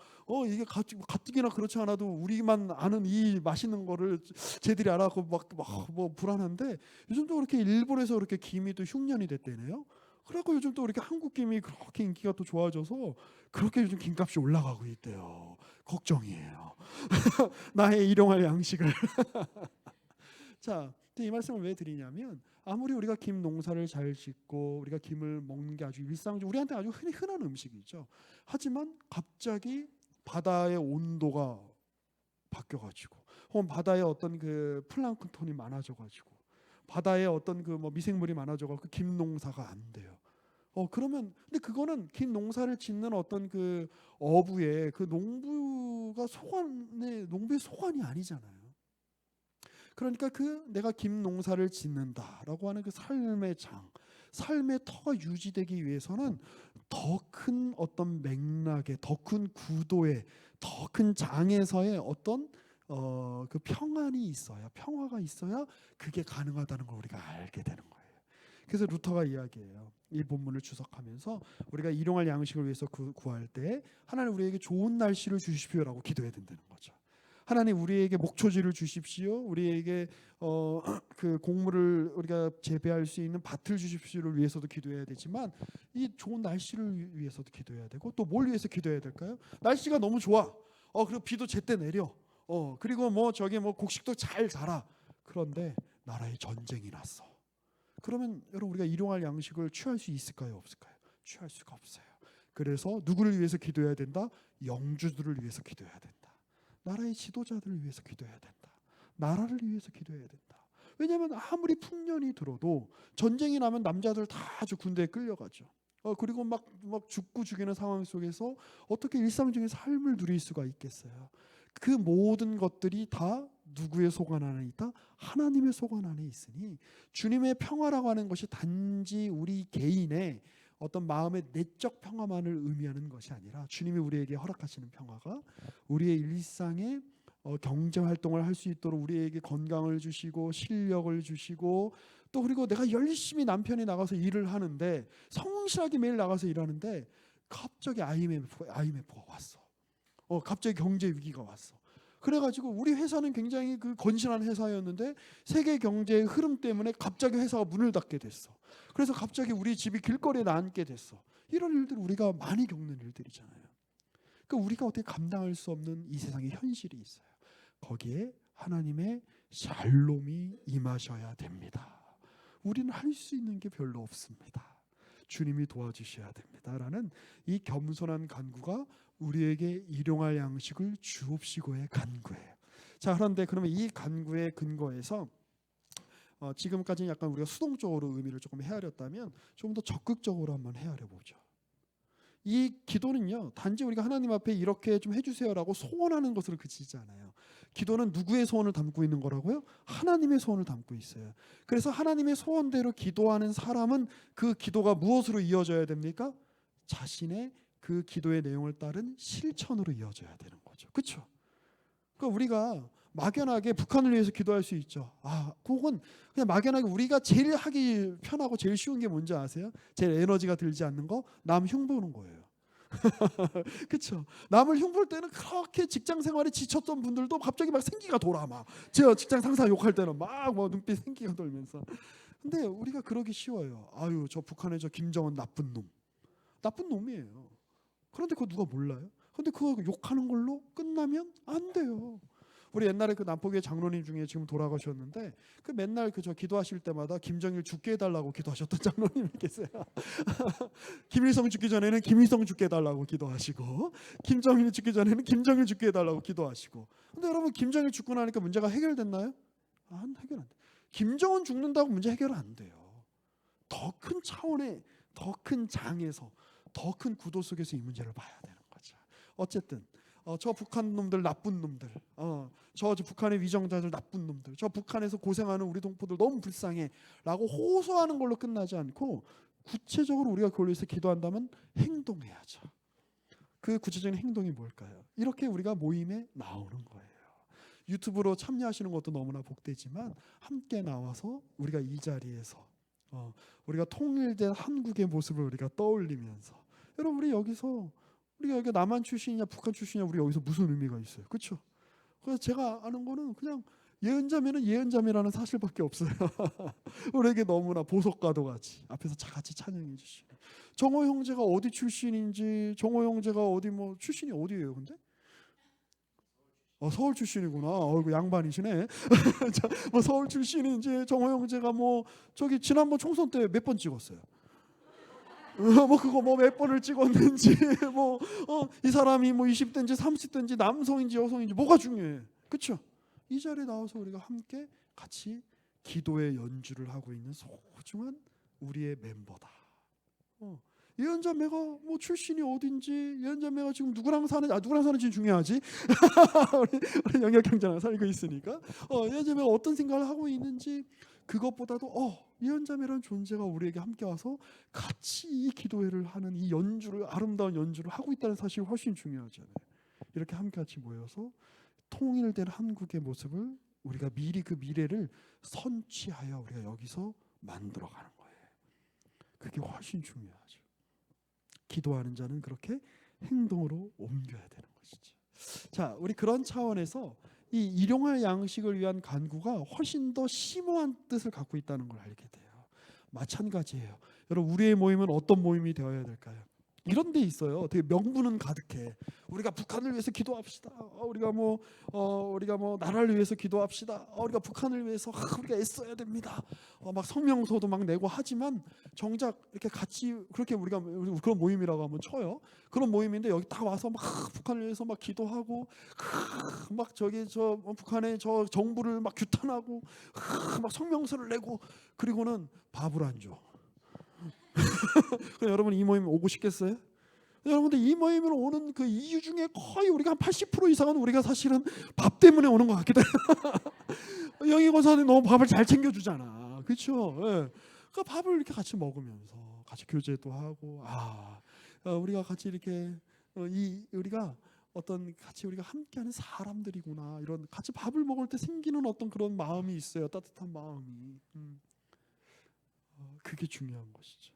이게 가뜩이나 그렇지 않아도 우리만 아는 이 맛있는 거를 쟤들이 알아갖고 막 뭐 불안한데, 요즘 또 그렇게 일본에서 그렇게 김이 또 흉년이 됐대네요. 그래갖고 요즘 또 이렇게 한국 김이 그렇게 인기가 또 좋아져서 그렇게 요즘 김값이 올라가고 있대요. 걱정이에요. 나의 일용할 양식을. 자, 이 말씀을 왜 드리냐면, 아무리 우리가 김 농사를 잘 짓고 우리가 김을 먹는 게 아주 일상적, 우리한테 아주 흔한 음식이죠. 하지만 갑자기 바다의 온도가 바뀌어가지고, 혹은 바다에 어떤 그 플랑크톤이 많아져가지고, 바다에 어떤 그 뭐 미생물이 많아져가지고 김 농사가 안 돼요. 그러면 근데 그거는 김 농사를 짓는 어떤 그 어부의 그 농부의 소관이 아니잖아요. 그러니까 그 내가 김농사를 짓는다라고 하는 그 삶의 장, 삶의 터가 유지되기 위해서는 더 큰 어떤 맥락의, 더 큰 구도의, 더 큰 장에서의 어떤 그 평안이 있어야, 평화가 있어야 그게 가능하다는 걸 우리가 알게 되는 거예요. 그래서 루터가 이야기해요. 이 본문을 주석하면서 우리가 일용할 양식을 위해서 구할 때 하나님 우리에게 좋은 날씨를 주십시오라고 기도해야 된다는 거죠. 하나님 우리에게 목초지를 주십시오. 우리에게 그 곡물을 우리가 재배할 수 있는 밭을 주십시오를 위해서도 기도해야 되지만 이 좋은 날씨를 위해서도 기도해야 되고 또 뭘 위해서 기도해야 될까요? 날씨가 너무 좋아. 그리고 비도 제때 내려. 그리고 뭐 저기 뭐 곡식도 잘 자라. 그런데 나라에 전쟁이 났어. 그러면 여러분 우리가 일용할 양식을 취할 수 있을까요? 없을까요? 취할 수가 없어요. 그래서 누구를 위해서 기도해야 된다? 영주들을 위해서 기도해야 된다. 나라의 지도자들을 위해서 기도해야 된다. 나라를 위해서 기도해야 된다. 왜냐하면 아무리 풍년이 들어도 전쟁이 나면 남자들 다 아주 군대에 끌려가죠. 그리고 막 죽고 죽이는 상황 속에서 어떻게 일상적인 삶을 누릴 수가 있겠어요? 그 모든 것들이 다 누구의 소관 안에 있다? 하나님의 소관 안에 있으니 주님의 평화라고 하는 것이 단지 우리 개인의 어떤 마음의 내적 평화만을 의미하는 것이 아니라 주님이 우리에게 허락하시는 평화가 우리의 일상에 경제 활동을 할 수 있도록 우리에게 건강을 주시고 실력을 주시고 또 그리고 내가 열심히 남편이 나가서 일을 하는데 성실하게 매일 나가서 일하는데 갑자기 IMF가 왔어. 갑자기 경제 위기가 왔어. 그래가지고 우리 회사는 굉장히 그 건실한 회사였는데 세계 경제의 흐름 때문에 갑자기 회사가 문을 닫게 됐어. 그래서 갑자기 우리 집이 길거리에 앉게 됐어. 이런 일들 우리가 많이 겪는 일들이잖아요. 그러니까 우리가 어떻게 감당할 수 없는 이 세상의 현실이 있어요. 거기에 하나님의 샬롬이 임하셔야 됩니다. 우리는 할 수 있는 게 별로 없습니다. 주님이 도와주셔야 됩니다라는 이 겸손한 간구가 우리에게 일용할 양식을 주옵시고의 간구예요. 자, 그런데 그러면 이 간구의 근거에서 지금까지는 약간 우리가 수동적으로 의미를 조금 헤아렸다면 좀 더 적극적으로 한번 헤아려 보죠. 이 기도는요, 단지 우리가 하나님 앞에 이렇게 좀 해주세요라고 소원하는 것으로 그치지 않아요. 기도는 누구의 소원을 담고 있는 거라고요? 하나님의 소원을 담고 있어요. 그래서 하나님의 소원대로 기도하는 사람은 그 기도가 무엇으로 이어져야 됩니까? 자신의 그 기도의 내용을 따른 실천으로 이어져야 되는 거죠. 그렇죠? 그러니까 우리가 막연하게 북한을 위해서 기도할 수 있죠. 그건 그냥 막연하게 우리가 제일 하기 편하고 제일 쉬운 게 뭔지 아세요? 제일 에너지가 들지 않는 거, 남 흉보는 거예요. 그렇죠? 남을 흉볼 때는 그렇게 직장 생활에 지쳤던 분들도 갑자기 막 생기가 돌아 막. 제가 직장 상사 욕할 때는 막 뭐 눈빛 생기가 돌면서. 근데 우리가 그러기 쉬워요. 아유, 저 북한의 저 김정은 나쁜 놈. 나쁜 놈이에요. 그런데 그거 누가 몰라요? 근데 그거 욕하는 걸로 끝나면 안 돼요. 우리 옛날에 그 남포교회 장로님 중에 지금 돌아가셨는데 그 맨날 그 저 기도하실 때마다 김정일 죽게 해달라고 기도하셨던 장로님이 계세요. 김일성 죽기 전에는 김일성 죽게 해달라고 기도하시고 김정일 죽기 전에는 김정일 죽게 해달라고 기도하시고. 근데 여러분 김정일 죽고 나니까 문제가 해결됐나요? 해결 안 돼. 김정은 죽는다고 문제 해결 안 돼요. 더 큰 차원의 더 큰 장에서 더 큰 구도 속에서 이 문제를 봐야 되는 거죠. 어쨌든 저 북한 놈들 나쁜 놈들, 저 북한의 위정자들 나쁜 놈들, 저 북한에서 고생하는 우리 동포들 너무 불쌍해라고 호소하는 걸로 끝나지 않고 구체적으로 우리가 그걸 위해서 기도한다면 행동해야죠. 그 구체적인 행동이 뭘까요? 이렇게 우리가 모임에 나오는 거예요. 유튜브로 참여하시는 것도 너무나 복되지만 함께 나와서 우리가 이 자리에서 우리가 통일된 한국의 모습을 우리가 떠올리면서 여러분 우리가 여기 남한 출신이냐 북한 출신이냐 우리 여기서 무슨 의미가 있어요, 그렇죠? 그래서 제가 아는 거는 그냥 예언자면은 예언자매라는 사실밖에 없어요. 우리에게 너무나 보석과도 같이 앞에서 같이 찬양해 주시는 정호 형제가 어디 출신인지 정호 형제가 어디 뭐 출신이 어디예요, 근데? 서울 출신이구나. 이거 양반이시네. 뭐 서울 출신인지 정호 형제가 뭐 저기 지난번 총선 때 몇 번 찍었어요. 뭐 그거 뭐 몇 번을 찍었는지 뭐 이 사람이 뭐 20대인지 30대인지 남성인지 여성인지 뭐가 중요해, 그렇죠? 이 자리에 나와서 우리가 함께 같이 기도의 연주를 하고 있는 소중한 우리의 멤버다. 예언자매가 뭐 출신이 어딘지, 예언자매가 지금 누구랑 사는지 중요하지. 우리 영역 형제랑 살고 있으니까 예언자매가 어떤 생각을 하고 있는지, 그것보다도 예언자매라는 존재가 우리에게 함께 와서 같이 이 기도회를 하는 이 연주를, 아름다운 연주를 하고 있다는 사실이 훨씬 중요하잖아요. 이렇게 함께 같이 모여서 통일된 한국의 모습을 우리가 미리 그 미래를 선취하여 우리가 여기서 만들어가는 거예요. 그게 훨씬 중요하죠. 기도하는 자는 그렇게 행동으로 옮겨야 되는 것이죠. 자, 우리 그런 차원에서 이 일용할 양식을 위한 간구가 훨씬 더 심오한 뜻을 갖고 있다는 걸 알게 돼요. 마찬가지예요. 여러분, 우리의 모임은 어떤 모임이 되어야 될까요? 이런 데 있어요. 되게 명분은 가득해. 우리가 북한을 위해서 기도합시다. 우리가 뭐 나라를 위해서 기도합시다. 우리가 북한을 위해서 우리가 애써야 됩니다. 막 성명서도 막 내고 하지만 정작 이렇게 같이 그렇게 우리가 그런 모임이라고 하면 쳐요. 그런 모임인데 여기 딱 와서 막 북한을 위해서 막 기도하고 막 저 북한의 저 정부를 막 규탄하고 막 성명서를 내고 그리고는 밥을 안 줘. 여러분 이 모임 오고 싶겠어요? 여러분들 이 모임을 오는 그 이유 중에 거의 우리가 한 80% 이상은 우리가 사실은 밥 때문에 오는 것 같기도 해요. 영희 권사님 너무 밥을 잘 챙겨주잖아, 그렇죠? 예. 그 밥을 이렇게 같이 먹으면서 같이 교제도 하고 우리가 같이 이렇게 우리가 어떤 같이 우리가 함께하는 사람들이구나, 이런 같이 밥을 먹을 때 생기는 어떤 그런 마음이 있어요. 따뜻한 마음이. 그게 중요한 것이죠.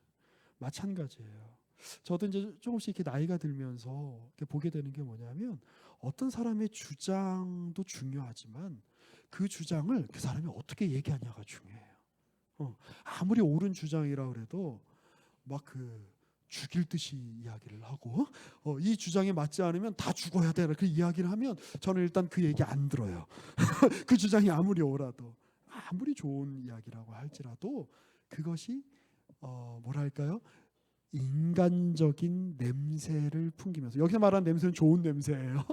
마찬가지예요. 저도 이제 조금씩 이렇게 나이가 들면서 이렇게 보게 되는 게 뭐냐면, 어떤 사람의 주장도 중요하지만 그 주장을 그 사람이 어떻게 얘기하냐가 중요해요. 아무리 옳은 주장이라 그래도 막 죽일 듯이 이야기를 하고 이 주장에 맞지 않으면 다 죽어야 돼, 그 이야기를 하면 저는 일단 그 얘기 안 들어요. 그 주장이 아무리 옳아도, 아무리 좋은 이야기라고 할지라도 그것이 뭐랄까요? 인간적인 냄새를 풍기면서, 여기서 말하는 냄새는 좋은 냄새예요.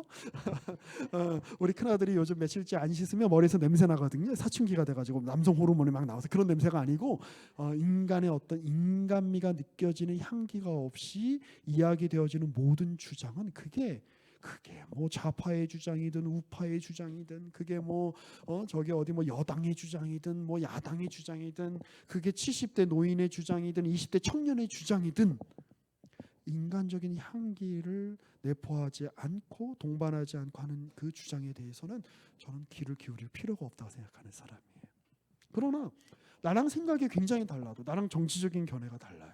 우리 큰아들이 요즘 며칠째 안 씻으면 머리에서 냄새 나거든요. 사춘기가 돼가지고 남성 호르몬이 막 나와서, 그런 냄새가 아니고 인간의 어떤 인간미가 느껴지는 향기가 없이 이야기되어지는 모든 주장은 그게 뭐 좌파의 주장이든 우파의 주장이든, 그게 저기 어디 여당의 주장이든 야당의 주장이든, 그게 70대 노인의 주장이든 20대 청년의 주장이든, 인간적인 향기를 내포하지 않고 동반하지 않고 하는 그 주장에 대해서는 저는 귀를 기울일 필요가 없다고 생각하는 사람이에요. 그러나 나랑 생각이 굉장히 달라도, 나랑 정치적인 견해가 달라요.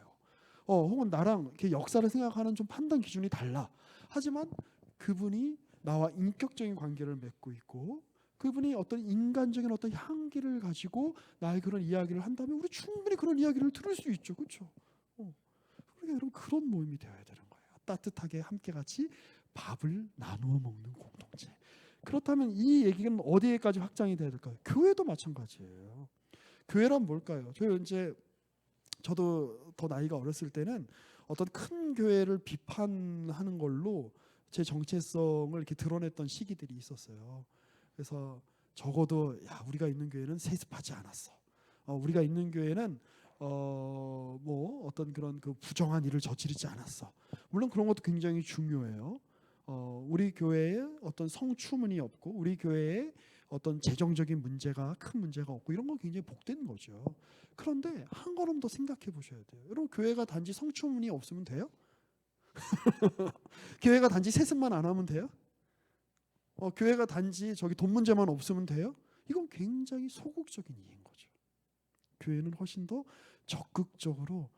혹은 나랑 이렇게 역사를 생각하는 좀 판단 기준이 달라. 하지만 그분이 나와 인격적인 관계를 맺고 있고, 그분이 어떤 인간적인 어떤 향기를 가지고 나의 그런 이야기를 한다면 우리 충분히 그런 이야기를 들을 수 있죠, 그렇죠? 그러니까 여러분, 그런 모임이 되어야 되는 거예요. 따뜻하게 함께 같이 밥을 나누어 먹는 공동체. 그렇다면 이 얘기는 어디에까지 확장이 돼야 될까요? 교회도 마찬가지예요. 교회란 뭘까요? 저도 더 나이가 어렸을 때는 어떤 큰 교회를 비판하는 걸로 제 정체성을 이렇게 드러냈던 시기들이 있었어요. 그래서 적어도 우리가 있는 교회는 세습하지 않았어. 우리가 있는 교회는 어떤 그런 그 부정한 일을 저지르지 않았어. 물론 그런 것도 굉장히 중요해요. 우리 교회에 어떤 성추문이 없고, 우리 교회에 어떤 재정적인 큰 문제가 없고, 이런 건 굉장히 복된 거죠. 그런데 한 걸음 더 생각해 보셔야 돼요. 여러분, 교회가 단지 성추문이 없으면 돼요? 교회가 단지 세습만 안 하면 돼요? 교회가 단지 돈 문제만 없으면 돼요? 이건 굉장히 소극적인 이해인 거죠. 교회는 훨씬 더 적극적으로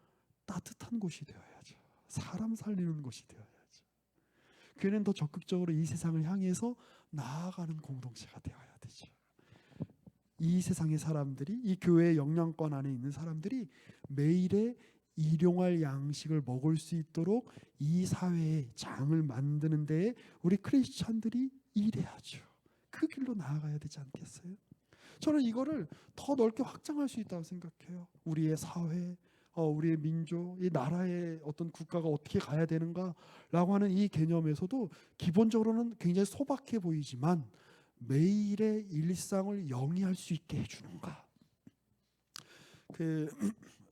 따뜻한 곳이 되어야죠. 사람 살리는 곳이 되어야죠. 교회는 더 적극적으로 이 세상을 향해서 나아가는 공동체가 되어야 되죠. 이 세상의 사람들이, 이 교회의 영향권 안에 있는 사람들이 매일의 일용할 양식을 먹을 수 있도록 이 사회의 장을 만드는 데에 우리 크리스찬들이 일해야죠. 그 길로 나아가야 되지 않겠어요? 저는 이거를 더 넓게 확장할 수 있다고 생각해요. 우리의 사회, 우리의 민족, 이 나라의 어떤 국가가 어떻게 가야 되는가라고 하는 이 개념에서도 기본적으로는 굉장히 소박해 보이지만, 매일의 일상을 영위할 수 있게 해주는가.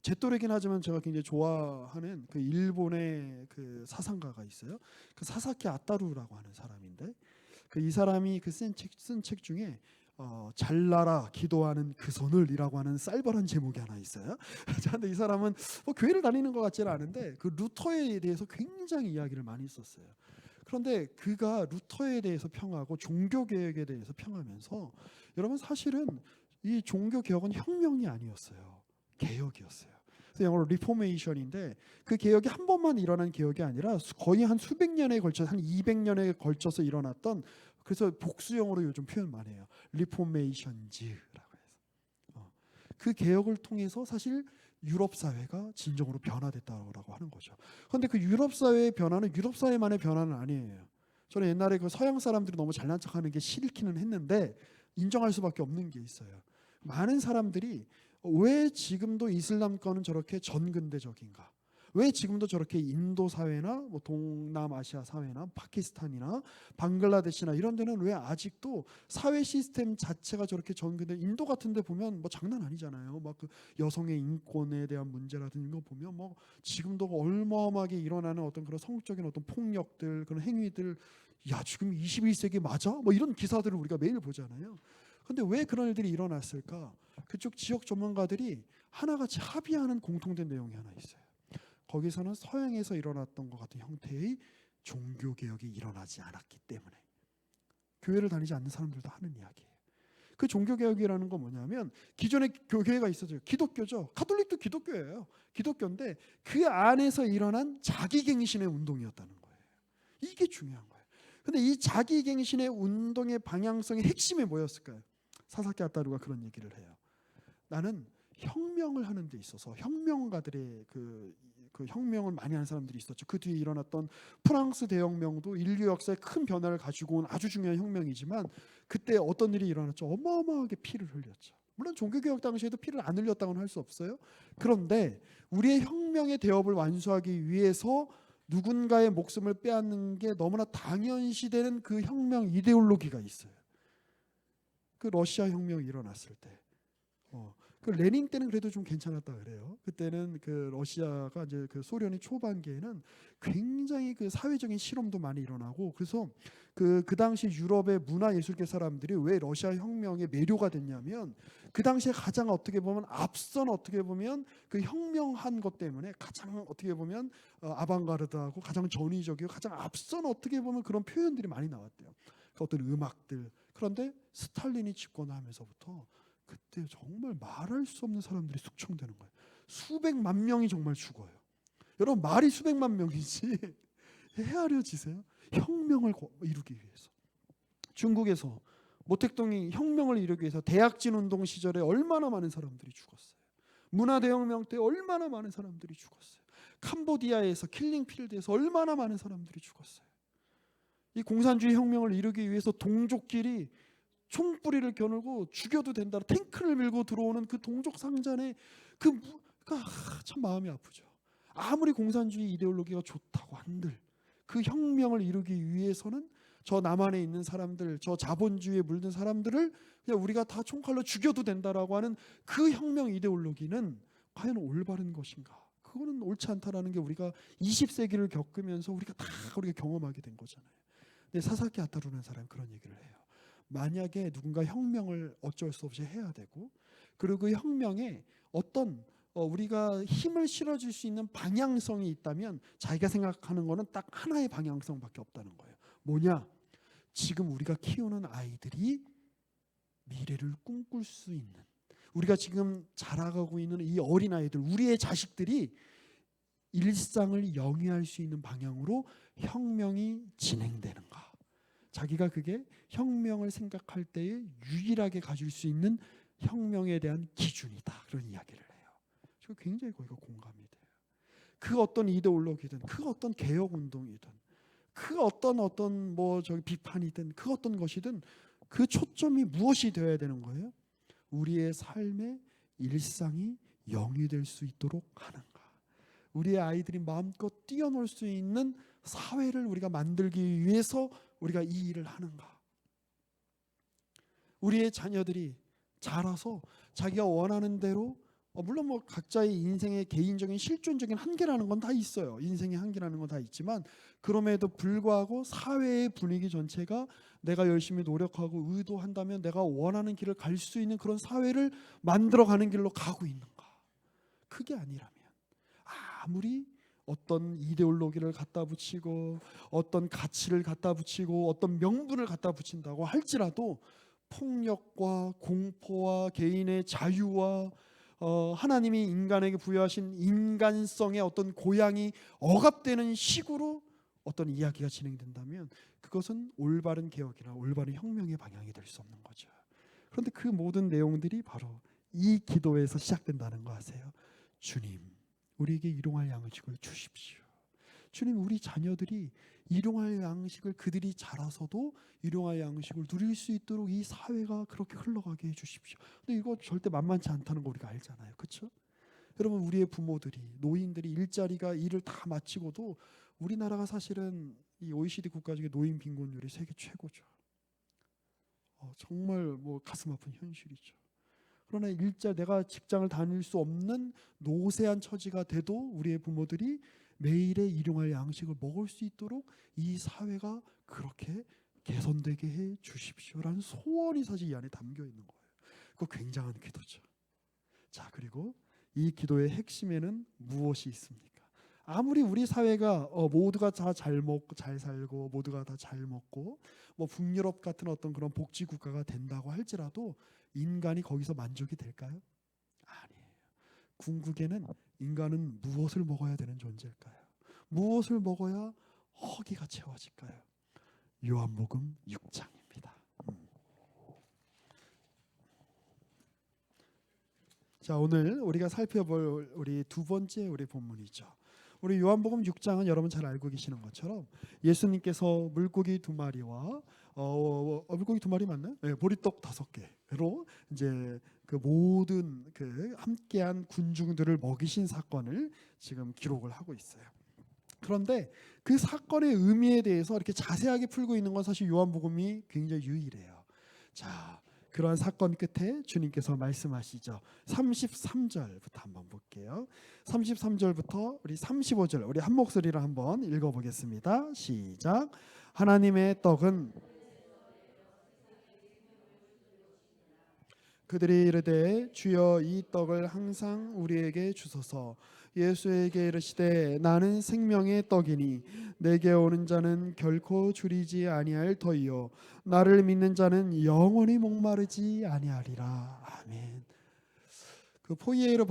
제 또래긴 하지만 제가 굉장히 좋아하는 그 일본의 그 사상가가 있어요. 그 사사키 아따루라고 하는 사람인데 그 이 사람이 그 쓴 책 중에 잘나라 기도하는 그 손을이라고 하는 쌀벌한 제목이 하나 있어요. 근데 이 사람은 뭐 교회를 다니는 것 같지는 않은데 그 루터에 대해서 굉장히 이야기를 많이 썼어요. 그런데 그가 루터에 대해서 평하고 종교 개혁에 대해서 평하면서 여러분 사실은 이 종교 개혁은 혁명이 아니었어요. 개혁이었어요. 그래서 영어로 리포메이션인데 그 개혁이 한 번만 일어난 개혁이 아니라 거의 한 수백 년에 걸쳐서 한 200년에 걸쳐서 일어났던 그래서 복수형으로 요즘 표현 많이 해요. 리포메이션즈라고 해서 그 개혁을 통해서 사실 유럽 사회가 진정으로 변화됐다고 하는 거죠. 그런데 그 유럽 사회의 변화는 유럽 사회만의 변화는 아니에요. 저는 옛날에 그 서양 사람들이 너무 잘난 척하는 게 싫기는 했는데 인정할 수밖에 없는 게 있어요. 많은 사람들이 왜 지금도 이슬람권은 저렇게 전근대적인가? 왜 지금도 저렇게 인도 사회나 뭐 동남아시아 사회나 파키스탄이나 방글라데시나 이런 데는 왜 아직도 사회 시스템 자체가 저렇게 전근대 인도 같은 데 보면 뭐 장난 아니잖아요. 막 그 여성의 인권에 대한 문제라든지 이거 보면 뭐 지금도 얼마어마하게 일어나는 어떤 그런 성적인 어떤 폭력들 그런 행위들 야 지금 21세기 맞아? 뭐 이런 기사들을 우리가 매일 보잖아요. 근데 왜 그런 일들이 일어났을까? 그쪽 지역 전문가들이 하나같이 합의하는 공통된 내용이 하나 있어요. 거기서는 서양에서 일어났던 것 같은 형태의 종교 개혁이 일어나지 않았기 때문에 교회를 다니지 않는 사람들도 하는 이야기예요. 그 종교 개혁이라는 건 뭐냐면 기존에 교회가 있었죠. 기독교죠. 가톨릭도 기독교예요. 기독교인데 그 안에서 일어난 자기갱신의 운동이었다는 거예요. 이게 중요한 거예요. 근데 이 자기갱신의 운동의 방향성의 핵심이 뭐였을까요? 사사키 아따루가 그런 얘기를 해요. 나는 혁명을 하는 데 있어서 혁명가들의 그 혁명을 많이 하는 사람들이 있었죠. 그 뒤에 일어났던 프랑스 대혁명도 인류 역사에 큰 변화를 가지고 온 아주 중요한 혁명이지만 그때 어떤 일이 일어났죠? 어마어마하게 피를 흘렸죠. 물론 종교개혁 당시에도 피를 안 흘렸다고는 할 수 없어요. 그런데 우리의 혁명의 대업을 완수하기 위해서 누군가의 목숨을 빼앗는 게 너무나 당연시되는 그 혁명 이데올로기가 있어요. 그 러시아 혁명이 일어났을 때 그 레닌 때는 그래도 좀 괜찮았다 그래요. 그때는 그 러시아가 이제 그 소련의 초반기에는 굉장히 그 사회적인 실험도 많이 일어나고 그래서 그 당시 유럽의 문화예술계 사람들이 왜 러시아 혁명에 매료가 됐냐면 그 당시에 가장 어떻게 보면 앞선 어떻게 보면 그 혁명한 것 때문에 가장 어떻게 보면 아방가르드하고 가장 전위적이고 가장 앞선 어떻게 보면 그런 표현들이 많이 나왔대요. 그 어떤 음악들. 그런데 스탈린이 집권하면서부터 그때 정말 말할 수 없는 사람들이 숙청되는 거예요. 수백만 명이 정말 죽어요. 여러분 말이 수백만 명이지 헤아려지세요? 혁명을 이루기 위해서. 중국에서 모택동이 혁명을 이루기 위해서 대약진 운동 시절에 얼마나 많은 사람들이 죽었어요. 문화대혁명 때 얼마나 많은 사람들이 죽었어요. 캄보디아에서 킬링필드에서 얼마나 많은 사람들이 죽었어요. 이 공산주의 혁명을 이루기 위해서 동족끼리 총뿌리를 겨누고 죽여도 된다. 탱크를 밀고 들어오는 그 동족 상잔의 참 마음이 아프죠. 아무리 공산주의 이데올로기가 좋다고 한들 그 혁명을 이루기 위해서는 저 남한에 있는 사람들, 저 자본주의에 물든 사람들을 그냥 우리가 다 총칼로 죽여도 된다라고 하는 그 혁명 이데올로기는 과연 올바른 것인가? 그거는 옳지 않다라는 게 우리가 20세기를 겪으면서 우리가 경험하게 된 거잖아요. 근데 사사키 아따루라는 사람이 그런 얘기를 해요. 만약에 누군가 혁명을 어쩔 수 없이 해야 되고 그리고 그 혁명에 어떤 우리가 힘을 실어줄 수 있는 방향성이 있다면 자기가 생각하는 거는 딱 하나의 방향성밖에 없다는 거예요. 뭐냐? 지금 우리가 키우는 아이들이 미래를 꿈꿀 수 있는 우리가 지금 자라가고 있는 이 어린아이들 우리의 자식들이 일상을 영위할 수 있는 방향으로 혁명이 진행되는가? 자기가 그게 혁명을 생각할 때에 유일하게 가질 수 있는 혁명에 대한 기준이다. 그런 이야기를 해요. 저 굉장히 거기가 공감이 돼요. 그 어떤 이데올로기든 그 어떤 개혁 운동이든 그 어떤 뭐 저기 비판이든 그 어떤 것이든 그 초점이 무엇이 되어야 되는 거예요? 우리의 삶의 일상이 영위될 수 있도록 하는가? 우리의 아이들이 마음껏 뛰어놀 수 있는 사회를 우리가 만들기 위해서 우리가 이 일을 하는가? 우리의 자녀들이 자라서 자기가 원하는 대로 물론 뭐 각자의 인생의 개인적인 실존적인 한계라는 건 다 있어요. 인생의 한계라는 건 다 있지만 그럼에도 불구하고 사회의 분위기 전체가 내가 열심히 노력하고 의도한다면 내가 원하는 길을 갈 수 있는 그런 사회를 만들어가는 길로 가고 있는가? 그게 아니라면 아무리 어떤 이데올로기를 갖다 붙이고 어떤 가치를 갖다 붙이고 어떤 명분을 갖다 붙인다고 할지라도 폭력과 공포와 개인의 자유와 하나님이 인간에게 부여하신 인간성의 어떤 고양이 억압되는 식으로 어떤 이야기가 진행된다면 그것은 올바른 개혁이나 올바른 혁명의 방향이 될 수 없는 거죠. 그런데 그 모든 내용들이 바로 이 기도에서 시작된다는 거 아세요? 주님, 우리에게 일용할 양식을 주십시오. 주님, 우리 자녀들이 일용할 양식을 그들이 자라서도 일용할 양식을 누릴 수 있도록 이 사회가 그렇게 흘러가게 해주십시오. 근데 이거 절대 만만치 않다는 거 우리가 알잖아요, 그렇죠? 여러분, 우리의 부모들이 노인들이 일을 다 마치고도 우리나라가 사실은 이 OECD 국가 중에 노인 빈곤율이 세계 최고죠. 정말 뭐 가슴 아픈 현실이죠. 그러나 내가 직장을 다닐 수 없는 노쇠한 처지가 돼도 우리의 부모들이 매일의 일용할 양식을 먹을 수 있도록 이 사회가 그렇게 개선되게 해 주십시오라는 소원이 사실 이 안에 담겨 있는 거예요. 그거 굉장한 기도죠. 자, 그리고 이 기도의 핵심에는 무엇이 있습니까? 아무리 우리 사회가 모두가 다 잘 먹고 잘 살고 모두가 다 잘 먹고 뭐 북유럽 같은 어떤 그런 복지 국가가 된다고 할지라도 인간이 거기서 만족이 될까요? 아니에요. 궁극에는 인간은 무엇을 먹어야 되는 존재일까요? 무엇을 먹어야 허기가 채워질까요? 요한복음 6장입니다. 자, 오늘 우리가 살펴볼 우리 두 번째 우리 본문이죠. 우리 요한복음 6장은 여러분 잘 알고 계시는 것처럼 예수님께서 물고기 2마리와 물고기 2마리 맞나요? 네, 보리떡 5개로 이제 그 모든 그 함께한 군중들을 먹이신 사건을 지금 기록을 하고 있어요. 그런데 그 사건의 의미에 대해서 이렇게 자세하게 풀고 있는 건 사실 요한복음이 굉장히 유일해요. 자, 그러한 사건 끝에 주님께서 말씀하시죠. 33절부터 한번 볼게요. 33절부터 우리 35절 우리 한 목소리로 한번 읽어보겠습니다. 시작. 하나님의 떡은 그들이 이르되 주여 이 떡을 항상 우리에게 주소서. 예수에게 이르시되 나는 생명의 떡이니 내게 오는 자는 결코 줄이지 아니할 터이요 나를 믿는 자는 영원히 목마르지 아니하리라. 아멘. 그 포이에르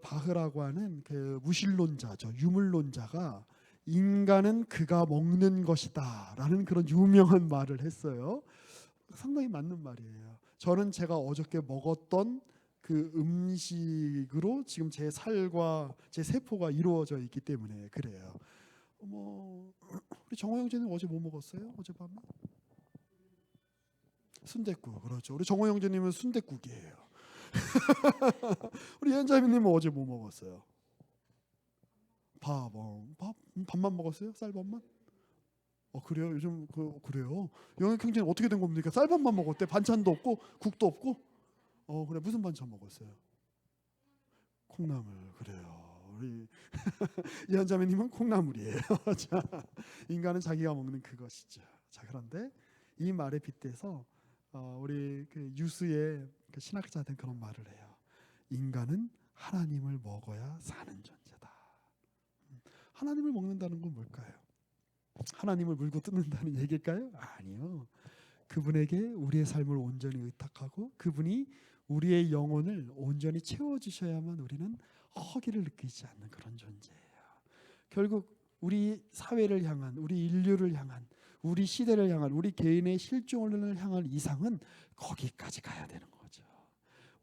바흐라고 하는 그 무신론자죠. 유물론자가 인간은 그가 먹는 것이다라는 그런 유명한 말을 했어요. 상당히 맞는 말이에요. 저는 제가 어저께 먹었던 그 음식으로 지금 제 살과 제 세포가 이루어져 있기 때문에 그래요. 우리 정호 형제는 어제 뭐 먹었어요? 어젯밤에? 순댓국. 그렇죠. 우리 정호 형제님은 순댓국이에요. 우리 연자민님은 어제 뭐 먹었어요? 밥만 먹었어요? 쌀밥만? 그래요? 요즘 그래요? 영역 형제는 어떻게 된 겁니까? 쌀밥만 먹었대? 반찬도 없고 국도 없고? 그래. 무슨 반찬 먹었어요? 콩나물. 그래요. 우리 이한자매님은 콩나물이에요. 자, 인간은 자기가 먹는 그것이죠. 자, 그런데 이 말에 빗대서 우리 그 유수의 그 신학자들은 그런 말을 해요. 인간은 하나님을 먹어야 사는 존재다. 하나님을 먹는다는 건 뭘까요? 하나님을 물고 뜯는다는 얘기일까요? 아니요. 그분에게 우리의 삶을 온전히 의탁하고 그분이 우리의 영혼을 온전히 채워주셔야만 우리는 허기를 느끼지 않는 그런 존재예요. 결국 우리 사회를 향한, 우리 인류를 향한, 우리 시대를 향한, 우리 개인의 실존을 향한 이상은 거기까지 가야 되는 거죠.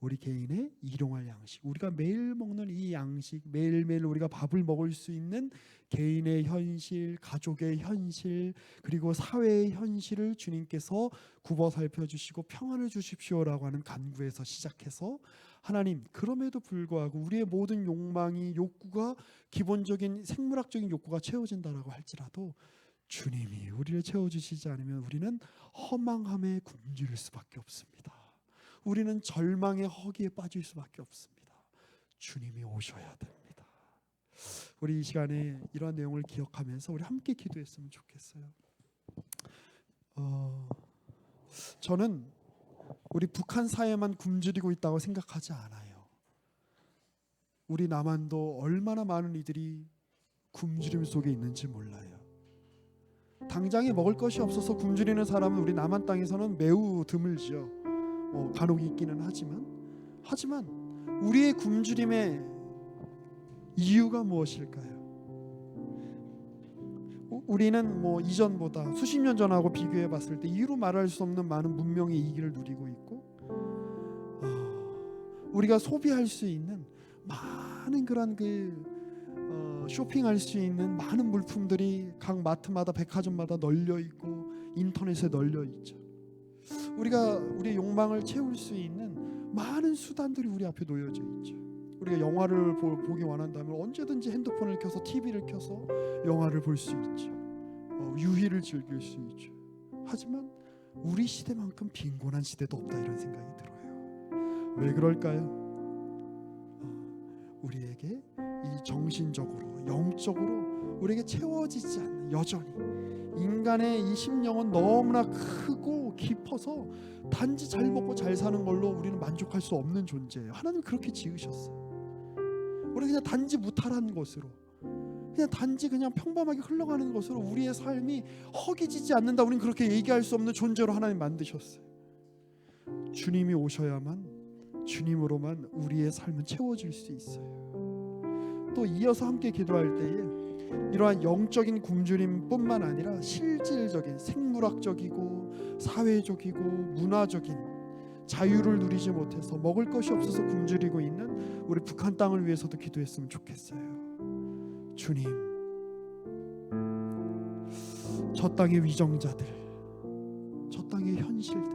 우리 개인의 일용할 양식, 우리가 매일 먹는 이 양식, 매일매일 우리가 밥을 먹을 수 있는 개인의 현실, 가족의 현실, 그리고 사회의 현실을 주님께서 굽어 살펴주시고 평안을 주십시오라고 하는 간구에서 시작해서 하나님, 그럼에도 불구하고 우리의 모든 욕망이, 욕구가 기본적인 생물학적인 욕구가 채워진다라고 할지라도 주님이 우리를 채워주시지 않으면 우리는 허망함에 굶주릴 수밖에 없습니다. 우리는 절망의 허기에 빠질 수밖에 없습니다. 주님이 오셔야 됩니다. 우리 이 시간에 이러한 내용을 기억하면서 우리 함께 기도했으면 좋겠어요. 저는 우리 북한 사회만 굶주리고 있다고 생각하지 않아요. 우리 남한도 얼마나 많은 이들이 굶주림 속에 있는지 몰라요. 당장에 먹을 것이 없어서 굶주리는 사람은 우리 남한 땅에서는 매우 드물지요. 간혹 있기는 하지만 우리의 굶주림의 이유가 무엇일까요? 우리는 이전보다 수십 년 전하고 비교해 봤을 때 이유로 말할 수 없는 많은 문명의 이익을 누리고 있고, 우리가 소비할 수 있는 많은 그런 쇼핑할 수 있는 많은 물품들이 각 마트마다 백화점마다 널려 있고 인터넷에 널려 있죠. 우리가 우리의 욕망을 채울 수 있는 많은 수단들이 우리 앞에 놓여져 있죠. 우리가 영화를 보기 원한다면 언제든지 핸드폰을 켜서 TV를 켜서 영화를 볼 수 있죠. 유희를 즐길 수 있죠. 하지만 우리 시대만큼 빈곤한 시대도 없다, 이런 생각이 들어요. 왜 그럴까요? 우리에게 이 정신적으로 영적으로 우리에게 채워지지 않는, 여전히 인간의 이 심령은 너무나 크고 깊어서 단지 잘 먹고 잘 사는 걸로 우리는 만족할 수 없는 존재예요. 하나님 그렇게 지으셨어요. 우리 그냥 단지 무탈한 것으로, 그냥 단지 그냥 평범하게 흘러가는 것으로 우리의 삶이 허기지지 않는다, 우리는 그렇게 얘기할 수 없는 존재로 하나님 만드셨어요. 주님이 오셔야만, 주님으로만 우리의 삶은 채워질 수 있어요. 또 이어서 함께 기도할 때에 이러한 영적인 굶주림뿐만 아니라 실질적인 생물학적이고 사회적이고 문화적인 자유를 누리지 못해서 먹을 것이 없어서 굶주리고 있는 우리 북한 땅을 위해서도 기도했으면 좋겠어요. 주님, 저 땅의 위정자들, 저 땅의 현실들,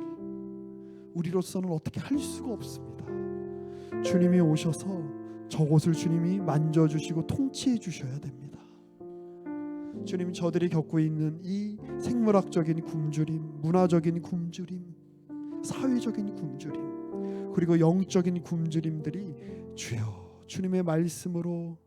우리로서는 어떻게 할 수가 없습니다. 주님이 오셔서 저곳을 주님이 만져주시고 통치해 주셔야 됩니다. 주님, 저들이 겪고 있는 이 생물학적인 굶주림, 문화적인 굶주림, 사회적인 굶주림, 그리고 영적인 굶주림들이 주여 주님의 말씀으로,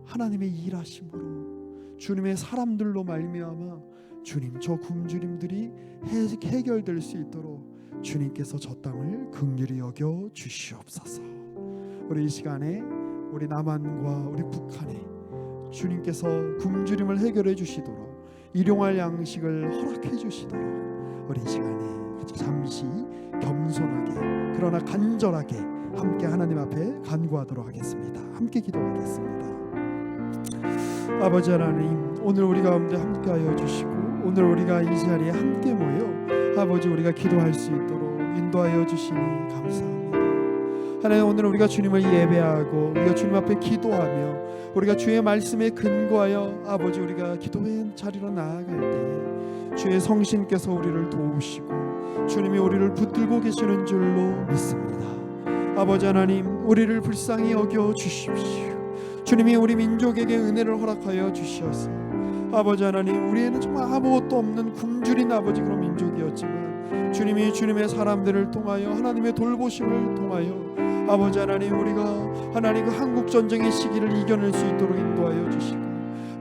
하나님의 일하심으로, 주님의 사람들로 말미암아 주님 저 굶주림들이 해결될 수 있도록 주님께서 저 땅을 긍휼히 여겨 주시옵소서. 우리 이 시간에 우리 남한과 우리 북한에 주님께서 굶주림을 해결해 주시도록 일용할 양식을 허락해 주시도록 우리 이 시간에 잠시 겸손하게 그러나 간절하게 함께 하나님 앞에 간구하도록 하겠습니다. 함께 기도하겠습니다. 아버지 하나님, 오늘 우리 가운데 함께하여 주시고 오늘 우리가 이 자리에 함께 모여 아버지 우리가 기도할 수 있도록 인도하여 주시니 감사합니다. 하나님, 오늘 우리가 주님을 예배하고 우리가 주님 앞에 기도하며 우리가 주의 말씀에 근거하여 아버지 우리가 기도의 자리로 나아갈 때에 주의 성신께서 우리를 도우시고 주님이 우리를 붙들고 계시는 줄로 믿습니다. 아버지 하나님, 우리를 불쌍히 여겨 주십시오. 주님이 우리 민족에게 은혜를 허락하여 주시어서 아버지 하나님, 우리에는 정말 아무것도 없는 굶주린 아버지 그런 민족이었지만 주님이 주님의 사람들을 통하여 하나님의 돌보심을 통하여 아버지 하나님, 우리가 하나님 그 한국 전쟁의 시기를 이겨낼 수 있도록 인도하여 주시고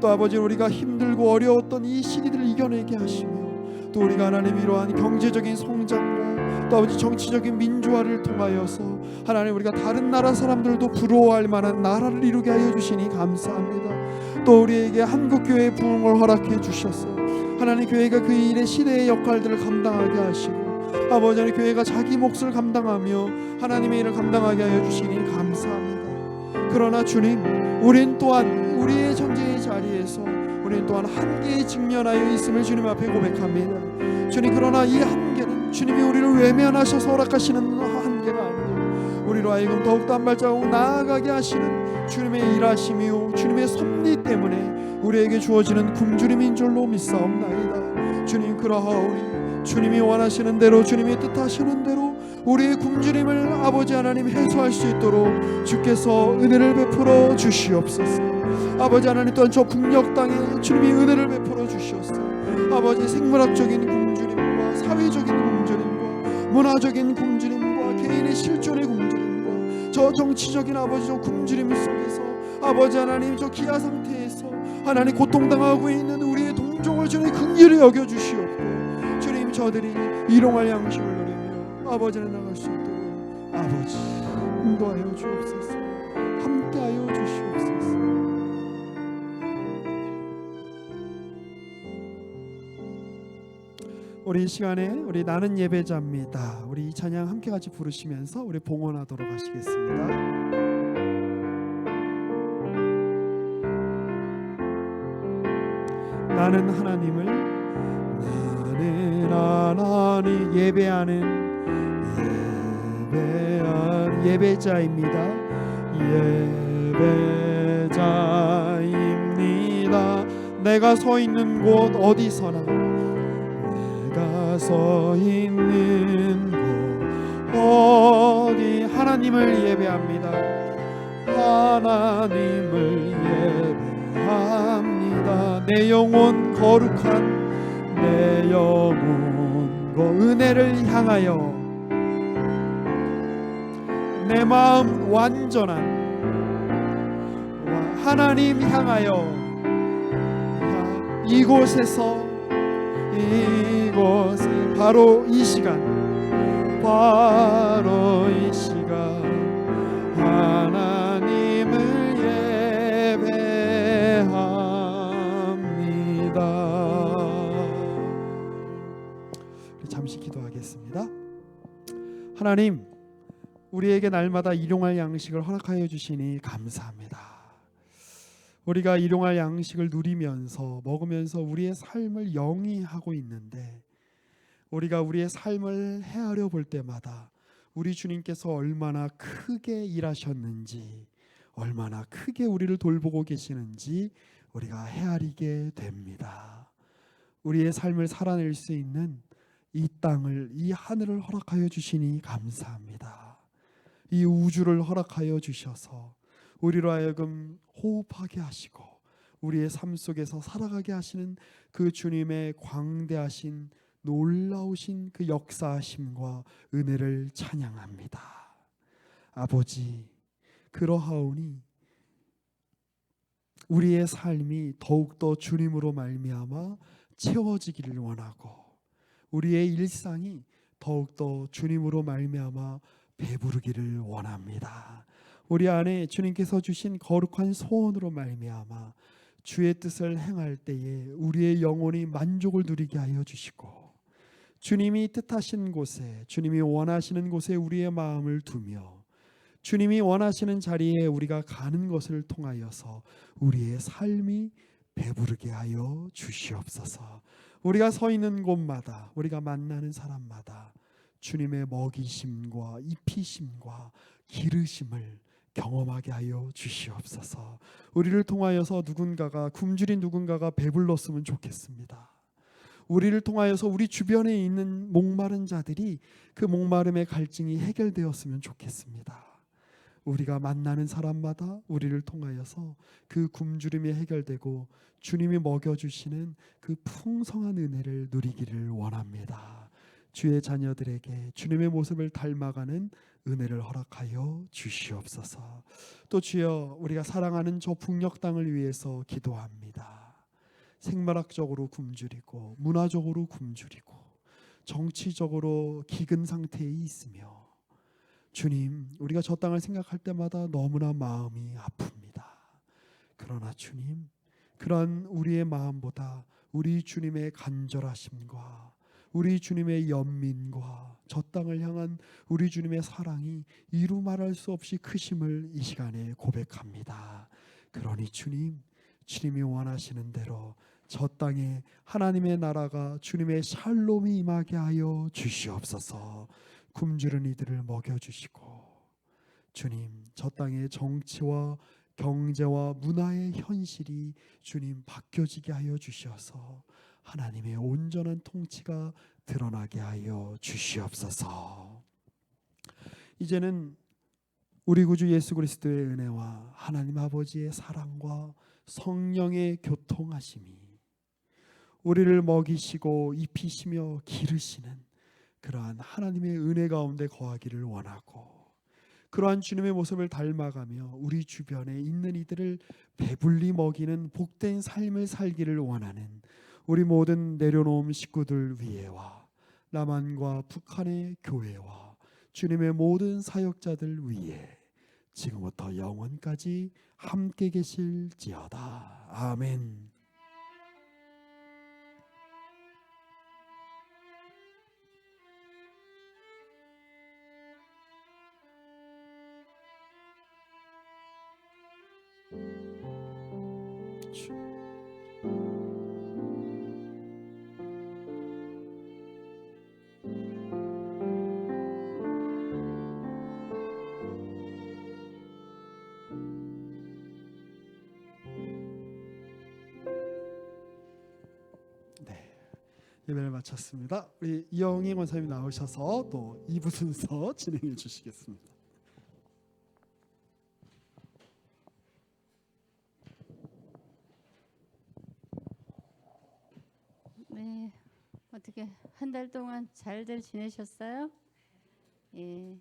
또 아버지 우리가 힘들고 어려웠던 이 시기들을 이겨내게 하시며 또 우리가 하나님 이러한 경제적인 성장과 또 아버지 정치적인 민주화를 통하여서 하나님 우리가 다른 나라 사람들도 부러워할 만한 나라를 이루게 하여 주시니 감사합니다. 또 우리에게 한국교회의 부흥을 허락해 주셔서 하나님 교회가 그 일의 시대의 역할들을 감당하게 하시고 아버지 하나님 교회가 자기 몫을 감당하며 하나님의 일을 감당하게 하여 주시니 감사합니다. 그러나 주님, 우린 또한 우리의 전쟁의 자리에서 우리는 또한 한계에 직면하여 있음을 주님 앞에 고백합니다. 주님, 그러나 이 한계는 주님이 우리를 외면하셔서 허락하시는 한계가 아니고 우리로 하여금 더욱더 한 발자국 나아가게 하시는 주님의 일하심이요 주님의 섭리 때문에 우리에게 주어지는 굶주림인 줄로 믿사옵나이다. 주님, 그러하오니 주님이 원하시는 대로 주님이 뜻하시는 대로 우리의 굶주림을 아버지 하나님 해소할 수 있도록 주께서 은혜를 베풀어 주시옵소서. 아버지 하나님, 또한 저 북녘 땅에 주님이 은혜를 베풀어 주시옵소서. 아버지, 생물학적인 굶주림과 사회적인 굶주림과 문화적인 굶주림과 개인의 실존의 굶주림과 저 정치적인 아버지 저 굶주림 속에서 아버지 하나님 저 기아 상태에서 하나님 고통당하고 있는 우리의 동족을 주님 긍휼히 여겨주시옵고 주님 저들이 일용할 양식을 누리며 아버지를 나갈 수 있도록 아버지 인도하여 주옵소서. 함께하여 주시옵소서. 우리 이 시간에 우리 나는 예배자입니다. 우리 이 찬양 함께 같이 부르시면서 우리 봉헌하도록 하시겠습니다. 나는 하나님 예배하는 예배자입니다. 예배자입니다. 내가 서 있는 곳 어디서나 내가 서 있는 곳 어디 하나님을 예배합니다. 하나님을 예배합니다. 내 영혼 거룩한 내 영혼 은혜를 향하여 내 마음 완전한 하나님 향하여 이곳에 바로 이 시간 하나님을 예배합니다. 잠시 기도하겠습니다. 하나님, 우리에게 날마다 일용할 양식을 허락하여 주시니 감사합니다. 우리가 일용할 양식을 누리면서 먹으면서 우리의 삶을 영위하고 있는데 우리가 우리의 삶을 헤아려 볼 때마다 우리 주님께서 얼마나 크게 일하셨는지 얼마나 크게 우리를 돌보고 계시는지 우리가 헤아리게 됩니다. 우리의 삶을 살아낼 수 있는 이 땅을 이 하늘을 허락하여 주시니 감사합니다. 이 우주를 허락하여 주셔서 우리로 하여금 호흡하게 하시고 우리의 삶 속에서 살아가게 하시는 그 주님의 광대하신 놀라우신 그 역사하심과 은혜를 찬양합니다. 아버지, 그러하오니 우리의 삶이 더욱더 주님으로 말미암아 채워지기를 원하고 우리의 일상이 더욱더 주님으로 말미암아 배부르기를 원합니다. 우리 안에 주님께서 주신 거룩한 소원으로 말미암아 주의 뜻을 행할 때에 우리의 영혼이 만족을 누리게 하여 주시고 주님이 뜻하신 곳에 주님이 원하시는 곳에 우리의 마음을 두며 주님이 원하시는 자리에 우리가 가는 것을 통하여서 우리의 삶이 배부르게 하여 주시옵소서. 우리가 서 있는 곳마다 우리가 만나는 사람마다 주님의 먹이심과 입히심과 기르심을 경험하게 하여 주시옵소서. 우리를 통하여서 굶주린 누군가가 배불렀으면 좋겠습니다. 우리를 통하여서 우리 주변에 있는 목마른 자들이 그 목마름의 갈증이 해결되었으면 좋겠습니다. 우리가 만나는 사람마다 우리를 통하여서 그 굶주림이 해결되고 주님이 먹여주시는 그 풍성한 은혜를 누리기를 원합니다. 주의 자녀들에게 주님의 모습을 닮아가는 은혜를 허락하여 주시옵소서. 또 주여, 우리가 사랑하는 저 북녘 땅을 위해서 기도합니다. 생물학적으로 굶주리고 문화적으로 굶주리고 정치적으로 기근 상태에 있으며 주님, 우리가 저 땅을 생각할 때마다 너무나 마음이 아픕니다. 그러나 주님, 그런 우리의 마음보다 우리 주님의 간절하심과 우리 주님의 연민과 저 땅을 향한 우리 주님의 사랑이 이루 말할 수 없이 크심을 이 시간에 고백합니다. 그러니 주님, 주님이 원하시는 대로 저 땅에 하나님의 나라가 주님의 샬롬이 임하게 하여 주시옵소서. 굶주린 이들을 먹여주시고 주님, 저 땅의 정치와 경제와 문화의 현실이 주님 바뀌어지게 하여 주셔서 하나님의 온전한 통치가 드러나게 하여 주시옵소서. 이제는 우리 구주 예수 그리스도의 은혜와 하나님 아버지의 사랑과 성령의 교통하심이 우리를 먹이시고 입히시며 기르시는 그러한 하나님의 은혜 가운데 거하기를 원하고 그러한 주님의 모습을 닮아가며 우리 주변에 있는 이들을 배불리 먹이는 복된 삶을 살기를 원하는 우리 모든 내려놓은 식구들 위에와 남한과 북한의 교회와 주님의 모든 사역자들 위에 지금부터 영원까지 함께 계실지어다. 아멘. 예배를 마쳤습니다. 우리 이영희 권사님 나오셔서 또 2부 순서 진행해 주시겠습니다. 네, 어떻게 한 달 동안 잘들 지내셨어요? 예,